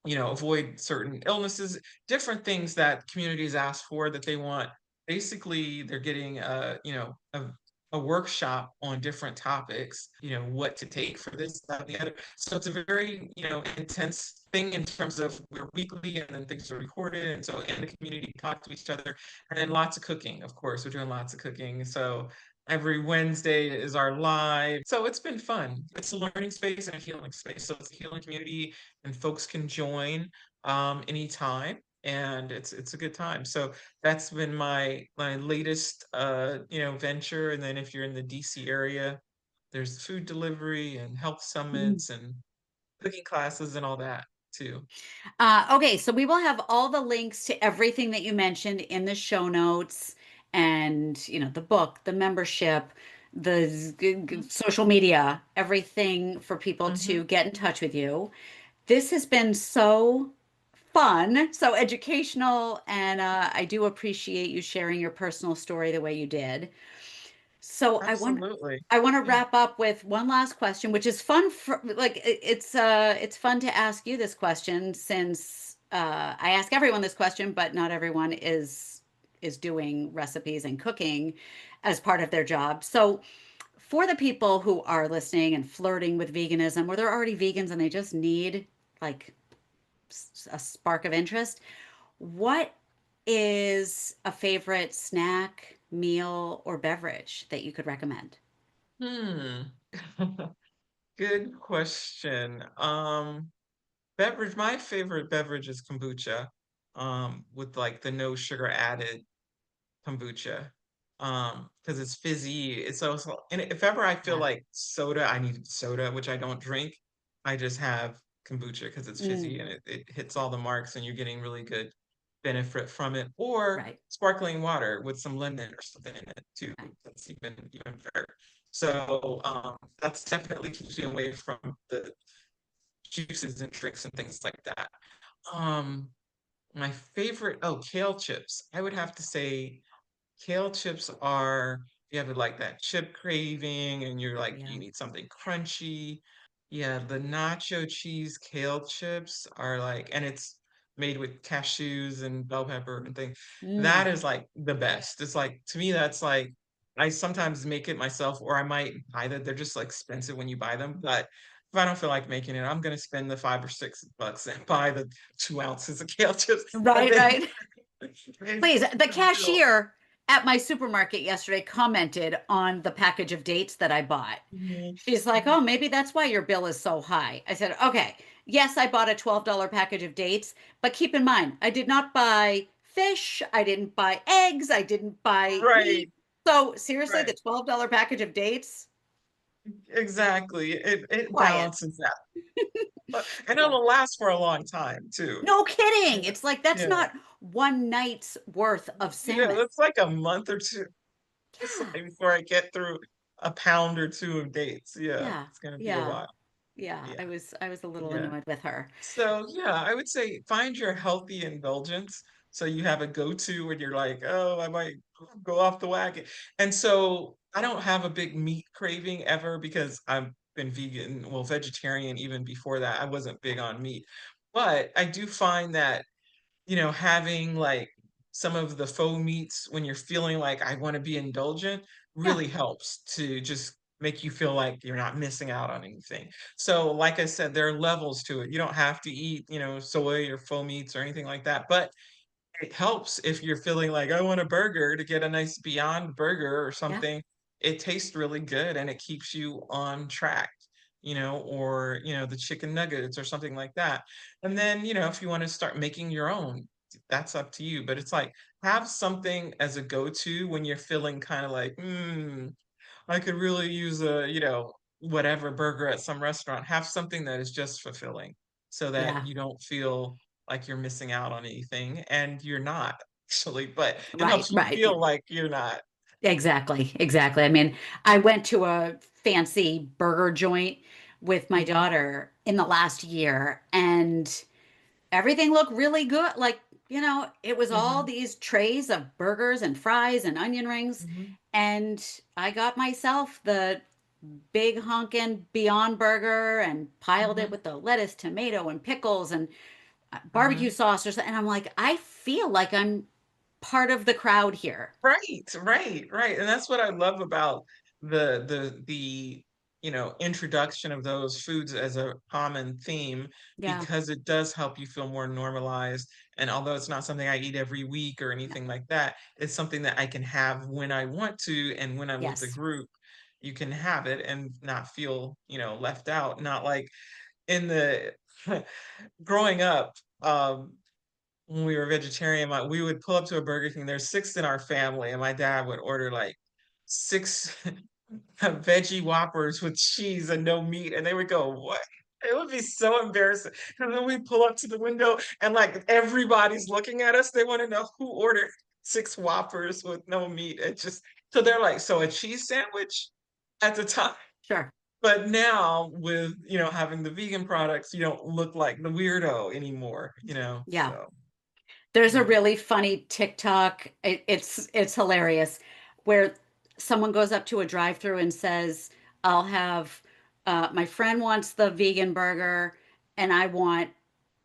avoid certain illnesses, different things that communities ask for that they want. Basically, they're getting a workshop on different topics, what to take for this, that, and the other. So it's a very, intense thing in terms of we're weekly and then things are recorded. And so in the community, talk to each other. And then lots of cooking, of course. We're doing lots of cooking. So every Wednesday is our live. So it's been fun. It's a learning space and a healing space. So it's a healing community and folks can join anytime, and it's a good time. So that's been my latest venture. And then if you're in the DC area, there's food delivery and health Mm. summits and cooking classes and all that too. Okay, so we will have all the links to everything that you mentioned in the show notes and, the book, the membership, the social media, everything for people Mm-hmm. to get in touch with you. This has been so fun, so educational, and I do appreciate you sharing your personal story the way you did. So Absolutely. I want to Yeah. wrap up with one last question, which is fun for like it's fun to ask you this question since I ask everyone this question, but not everyone is doing recipes and cooking as part of their job. So for the people who are listening and flirting with veganism, or they're already vegans and they just need like a spark of interest, what is a favorite snack, meal, or beverage that you could recommend? Hmm. Good question. Beverage, my favorite beverage is kombucha, with like the no sugar added kombucha, because it's fizzy. It's also, and if ever I feel Yeah. like soda, I need soda, which I don't drink. I just have kombucha because it's Mm, fizzy and it hits all the marks, and you're getting really good benefit from it. Or right. sparkling water with some lemon or something in it too. Right. That's even better. So that's definitely keeps you away from the juices and drinks and things like that. Um, my favorite, oh, kale chips. I would have to say kale chips are, you have like that chip craving and you're like, Yeah. you need something crunchy. Yeah, the nacho cheese kale chips are like, and it's made with cashews and bell pepper and things. That Mm, is like the best. It's like, to me, that's like, I sometimes make it myself, or I might buy that. They're just like expensive when you buy them. But if I don't feel like making it, I'm gonna spend the $5 or $6 and buy the 2 ounces of kale chips. And right, then right. Please, It's the a bill. cashier at my supermarket yesterday commented on the package of dates that I bought. Mhm, She's like, mhm. "Oh, maybe that's why your bill is so high." I said, "Okay, yes, I bought a $12 package of dates, but keep in mind, I did not buy fish, I didn't buy eggs, I didn't buy Right, meat. So, seriously, the right. $12 package of dates? Exactly. It Quiet." balances out. And it'll last for a long time too. No Yeah. kidding. It's like that's Yeah. not one night's worth of Yeah, salmon. that's like a month or two. It's Yeah. like before I get through a pound or two of dates. Yeah, Yeah. it's gonna be a Yeah. while. Yeah. Yeah. I was a little Yeah. annoyed with her. So yeah, I would say find your healthy indulgence. So you have a go-to when you're like, oh, I might go off the wagon. And so I don't have a big meat craving ever because I've been vegan, well, vegetarian even before that. I wasn't big on meat. But I do find that having like some of the faux meats when you're feeling like I want to be indulgent Yeah. really helps to just make you feel like you're not missing out on anything. So, like I said, there are levels to it. You don't have to eat, soy or faux meats or anything like that. But it helps if you're feeling like I want a burger to get a nice Beyond Burger or Yeah. something. It tastes really good and it keeps you on track, or the chicken nuggets or something like that. And then, if you want to start making your own, that's up to you. But it's like have something as a go-to when you're feeling kind of like, I could really use a, whatever burger at some restaurant. Have something that is just fulfilling so that Yeah. you don't feel like you're missing out on anything and you're not actually, but it Right. helps you Right. feel like you're not. Exactly. Exactly. I mean, I went to a fancy burger joint with my Mhm, daughter in the last year, and everything looked really good. Like, it was all mhm, these trays of burgers and fries and onion rings. mhm, And I got myself the big honkin' Beyond Burger and piled it mhm, with the lettuce, tomato, and pickles and barbecue mhm. sauce or something. And I'm like, I feel like I'm part of the crowd here. Right, right, right. And that's what I love about the introduction of those foods as a common theme Yeah. because it does help you feel more normalized. And although it's not something I eat every week or anything like that, it's something that I can have when I want to and when I'm with the Yes. group, you can have it and not feel, left out. Not like in the growing up, when we were vegetarian, we would pull up to a Burger King. There's six in our family, and my dad would order like six veggie Whoppers with cheese and no meat, and they would go, "What?" It would be so embarrassing. And then we pull up to the window, and like everybody's looking at us. They want to know who ordered six Whoppers with no meat. It just so they're like, so a cheese sandwich at the time. Sure. But now with having the vegan products, you don't look like the weirdo anymore. Yeah. So. There's a Yeah. really funny TikTok. It's hilarious, where someone goes up to a drive-through and says, "I'll have my friend wants the vegan burger, and I want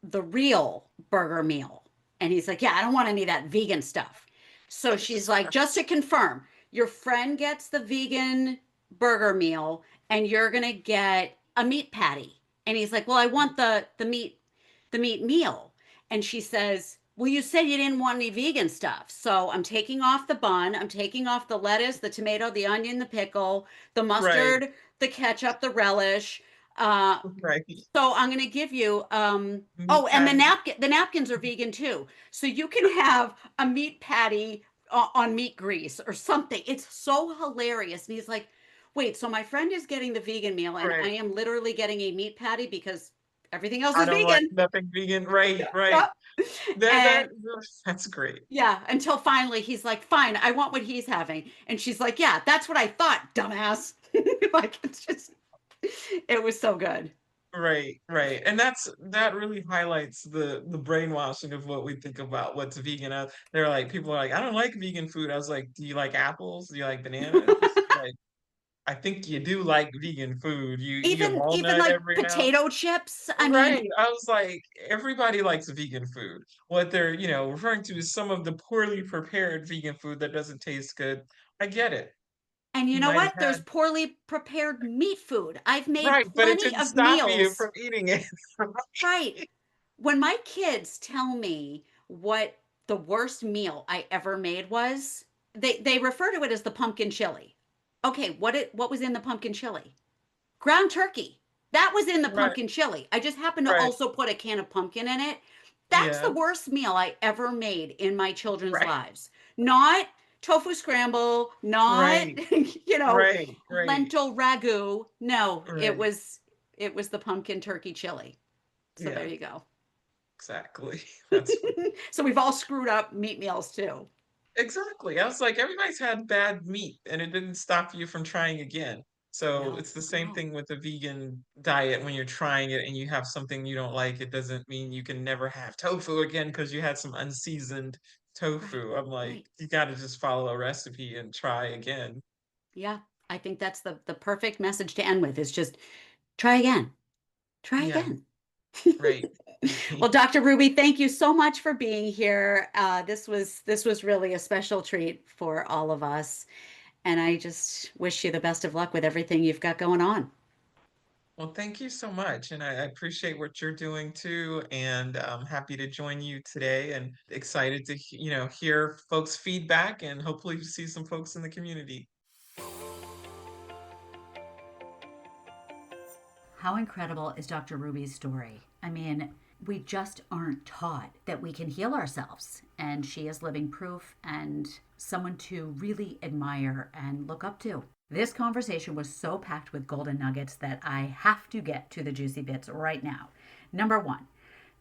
the real burger meal." And he's like, "Yeah, I don't want any of that vegan stuff." So she's like, "Just to confirm, your friend gets the vegan burger meal, and you're gonna get a meat patty." And he's like, "Well, I want the meat meal." And she says, "Well, you said you didn't want any vegan stuff. So I'm taking off the bun, I'm taking off the lettuce, the tomato, the onion, the pickle, the Right, mustard, the ketchup, the relish. Uh, right. so I'm going to give you Meat oh, and the patty. napkins are vegan too. So you can have a meat patty on meat grease or something. It's so hilarious. And he's like, "Wait, so my friend is getting the vegan meal and I Right. am literally getting a meat patty because everything else I is don't like vegan." nothing vegan. Right, right. Yep. That that And that's great. yeah, until finally he's like, "Fine, I want what he's having." And she's like, "Yeah, that's what I thought, dumbass." Like it's just it was so good. Right, right. And that really highlights the brainwashing of what we think about what's vegan. They're like people are like, I don't like vegan food. I was like, do you like apples? Do you like bananas? Like, I think you do like vegan food. You eat a Even walnut like every now. potato chips. I mean, Right. I was like, everybody likes vegan food. What they're, referring to is some of the poorly prepared vegan food that doesn't taste good. I get it. and you You know might have what? There's had, poorly prepared meat food. I've made right, but it plenty didn't of stop you meals. from eating it. Right. When my kids tell me what The worst meal I ever made was they refer to it as the pumpkin chili. Okay, what was in the pumpkin chili? Ground turkey. That was in the Right, pumpkin chili. I just happened to right. also put a can of pumpkin in it. That's the Yeah, worst meal I ever made in my children's right, lives. Not tofu scramble, not, right, you know, right, right. lentil ragu. No, it Right. was it was the pumpkin turkey chili. So there Yeah, you go. exactly. That's funny. So we've all screwed up meat meals too. Exactly. I was like, everybody's had bad meat and it didn't stop you from trying again. So No, it's the same no. thing with the vegan diet. When you're trying it and you have something you don't like, it doesn't mean you can never have tofu again because you had some unseasoned Right, tofu. I'm like, right. you got to just follow a recipe and try again. Yeah, I think that's the perfect message to end with is just try again. Try Yeah, again. right. Well, Dr. Ruby, thank you so much for being here. This was really a special treat for all of us, and I just wish you the best of luck with everything you've got going on. Well, thank you so much. And I appreciate what you're doing too. And I'm happy to join you today and excited to, hear folks' feedback and hopefully see some folks in the community. How incredible is Dr. Ruby's story? I mean, we just aren't taught that we can heal ourselves, and she is living proof and someone to really admire and look up to. This conversation was so packed with golden nuggets that I have to get to the juicy bits right now. Number one,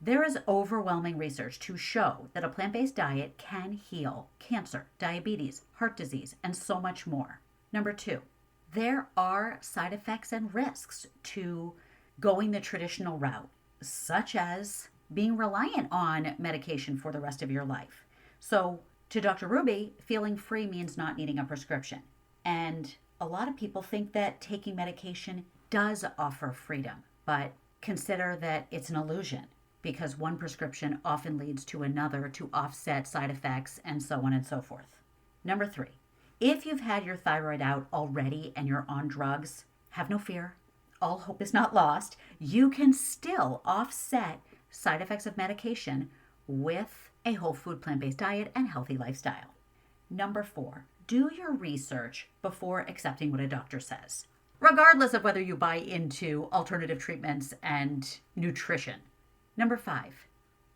there is overwhelming research to show that a plant based diet can heal cancer, diabetes, heart disease, and so much more. Number two, there are side effects and risks to going the traditional route, such as being reliant on medication for the rest of your life. So, to Dr. Ruby, feeling free means not needing a prescription. And a lot of people think that taking medication does offer freedom, but consider that it's an illusion because one prescription often leads to another to offset side effects and so on and so forth. Number three, if you've had your thyroid out already and you're on drugs, have no fear. All hope is not lost. You can still offset side effects of medication with a whole food plant based diet and healthy lifestyle. Number four, do your research before accepting what a doctor says, regardless of whether you buy into alternative treatments and nutrition. Number five,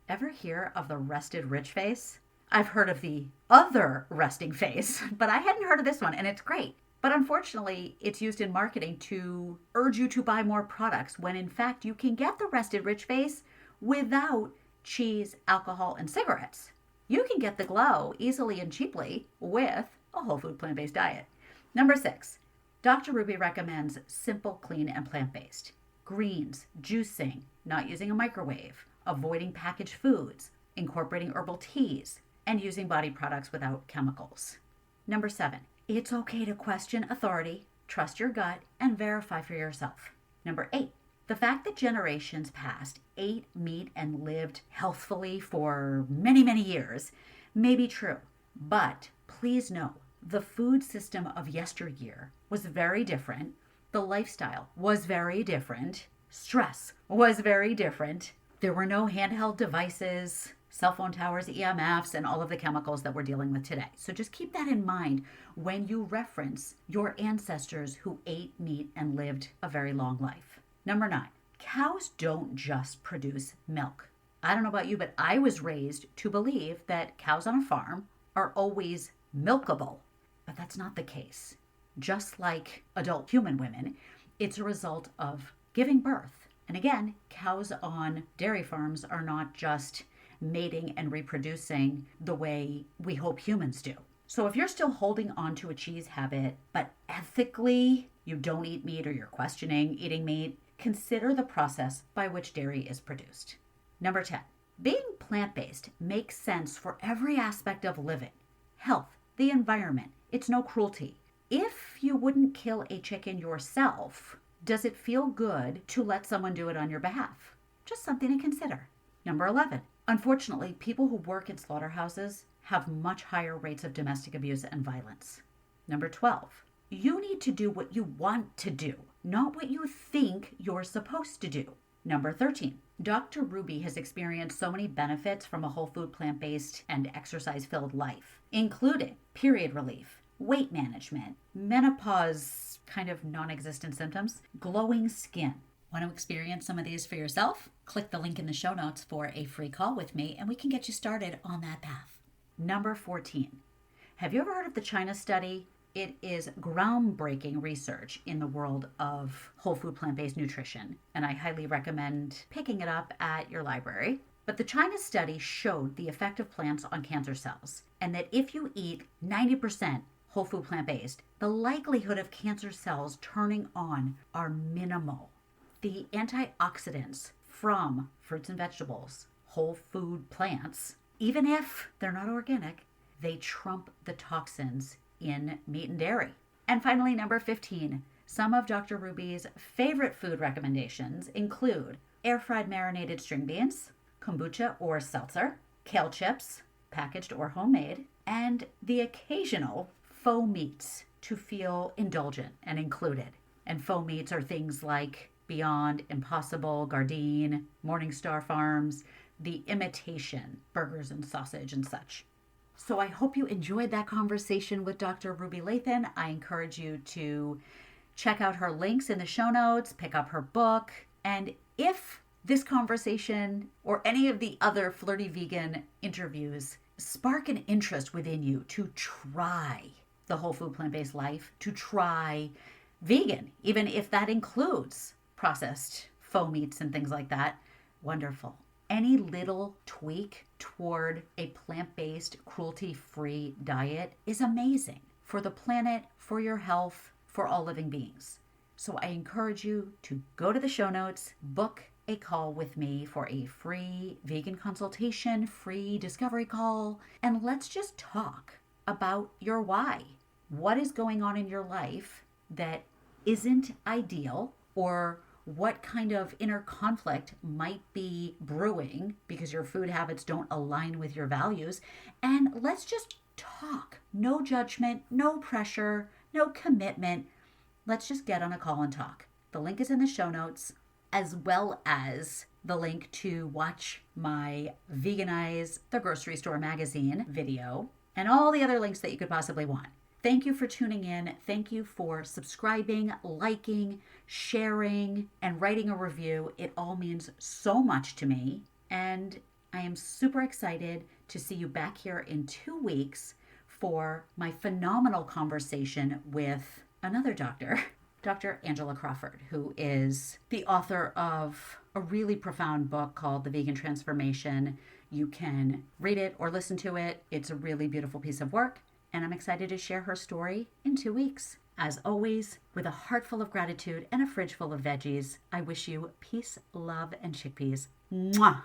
ever hear of the rested rich face? I've heard of the other resting face, but I hadn't heard of this one, and it's great. But unfortunately, it's used in marketing to urge you to buy more products when in fact you can get the rested rich face without cheese, alcohol, and cigarettes. You can get the glow easily and cheaply with a whole food plant based diet. Number six, Dr. Ruby recommends simple, clean, and plant based. Greens, juicing, not using a microwave, avoiding packaged foods, incorporating herbal teas, and using body products without chemicals. Number seven, it's okay to question authority, trust your gut, and verify for yourself. Number eight, the fact that generations past ate meat and lived healthfully for many, many years may be true, but please know the food system of yesteryear was very different. The lifestyle was very different. Stress was very different. There were no handheld devices, cell phone towers, EMFs, and all of the chemicals that we're dealing with today. So just keep that in mind when you reference your ancestors who ate meat and lived a very long life. Number nine, cows don't just produce milk. I don't know about you, but I was raised to believe that cows on a farm are always milkable, but that's not the case. Just like adult human women, it's a result of giving birth. And again, cows on dairy farms are not just mating and reproducing the way we hope humans do. So if you're still holding on to a cheese habit, but ethically you don't eat meat or you're questioning eating meat, consider the process by which dairy is produced. Number 10, being plant based makes sense for every aspect of living health, the environment. It's no cruelty. If you wouldn't kill a chicken yourself, does it feel good to let someone do it on your behalf? Just something to consider. Number 11, unfortunately, people who work in slaughterhouses have much higher rates of domestic abuse and violence. Number 12, you need to do what you want to do, not what you think you're supposed to do. Number 13. Dr. Ruby has experienced so many benefits from a whole food, plant-based, and exercise-filled life, including period relief, weight management, menopause kind of non-existent symptoms, glowing skin. Want to experience some of these for yourself? Click the link in the show notes for a free call with me and we can get you started on that path. Number 14. Have you ever heard of the China study? It is groundbreaking research in the world of whole food plant-based nutrition, and I highly recommend picking it up at your library. But the China study showed the effect of plants on cancer cells, and that if you eat 90% whole food plant-based, the likelihood of cancer cells turning on are minimal. The antioxidants from fruits and vegetables, whole food plants, even if they're not organic, they trump the toxins in meat and dairy. And finally, number 15, some of Dr. Ruby's favorite food recommendations include air-fried marinated string beans, kombucha or seltzer, kale chips, packaged or homemade, and the occasional faux meats to feel indulgent and included. And faux meats are things like Beyond, Impossible, Gardein, Morningstar Farms, the imitation burgers and sausage and such. So I hope you enjoyed that conversation with Dr. Ruby Lathon. I encourage you to check out her links in the show notes, pick up her book, and if this conversation or any of the other Flirty Vegan interviews spark an interest within you to try the whole food plant-based life, to try vegan, even if that includes processed faux meats and things like that, wonderful. Any little tweak toward a plant-based, cruelty-free diet is amazing for the planet, for your health, for all living beings. So I encourage you to go to the show notes, book a call with me for a free vegan consultation, free discovery call, and let's just talk about your why. What is going on in your life that isn't ideal, or what kind of inner conflict might be brewing because your food habits don't align with your values. And let's just talk. No judgment, no pressure, no commitment. Let's just get on a call and talk. The link is in the show notes, as well as the link to watch my Veganize the Grocery Store magazine video and all the other links that you could possibly want. Thank you for tuning in. Thank you for subscribing, liking, sharing, and writing a review. It all means so much to me. And I am super excited to see you back here in 2 weeks for my phenomenal conversation with another doctor, Dr. Angela Crawford, who is the author of a really profound book called The Vegan Transformation. You can read it or listen to it. It's a really beautiful piece of work. And I'm excited to share her story in 2 weeks. As always, with a heart full of gratitude and a fridge full of veggies, I wish you peace, love, and chickpeas. Mwah!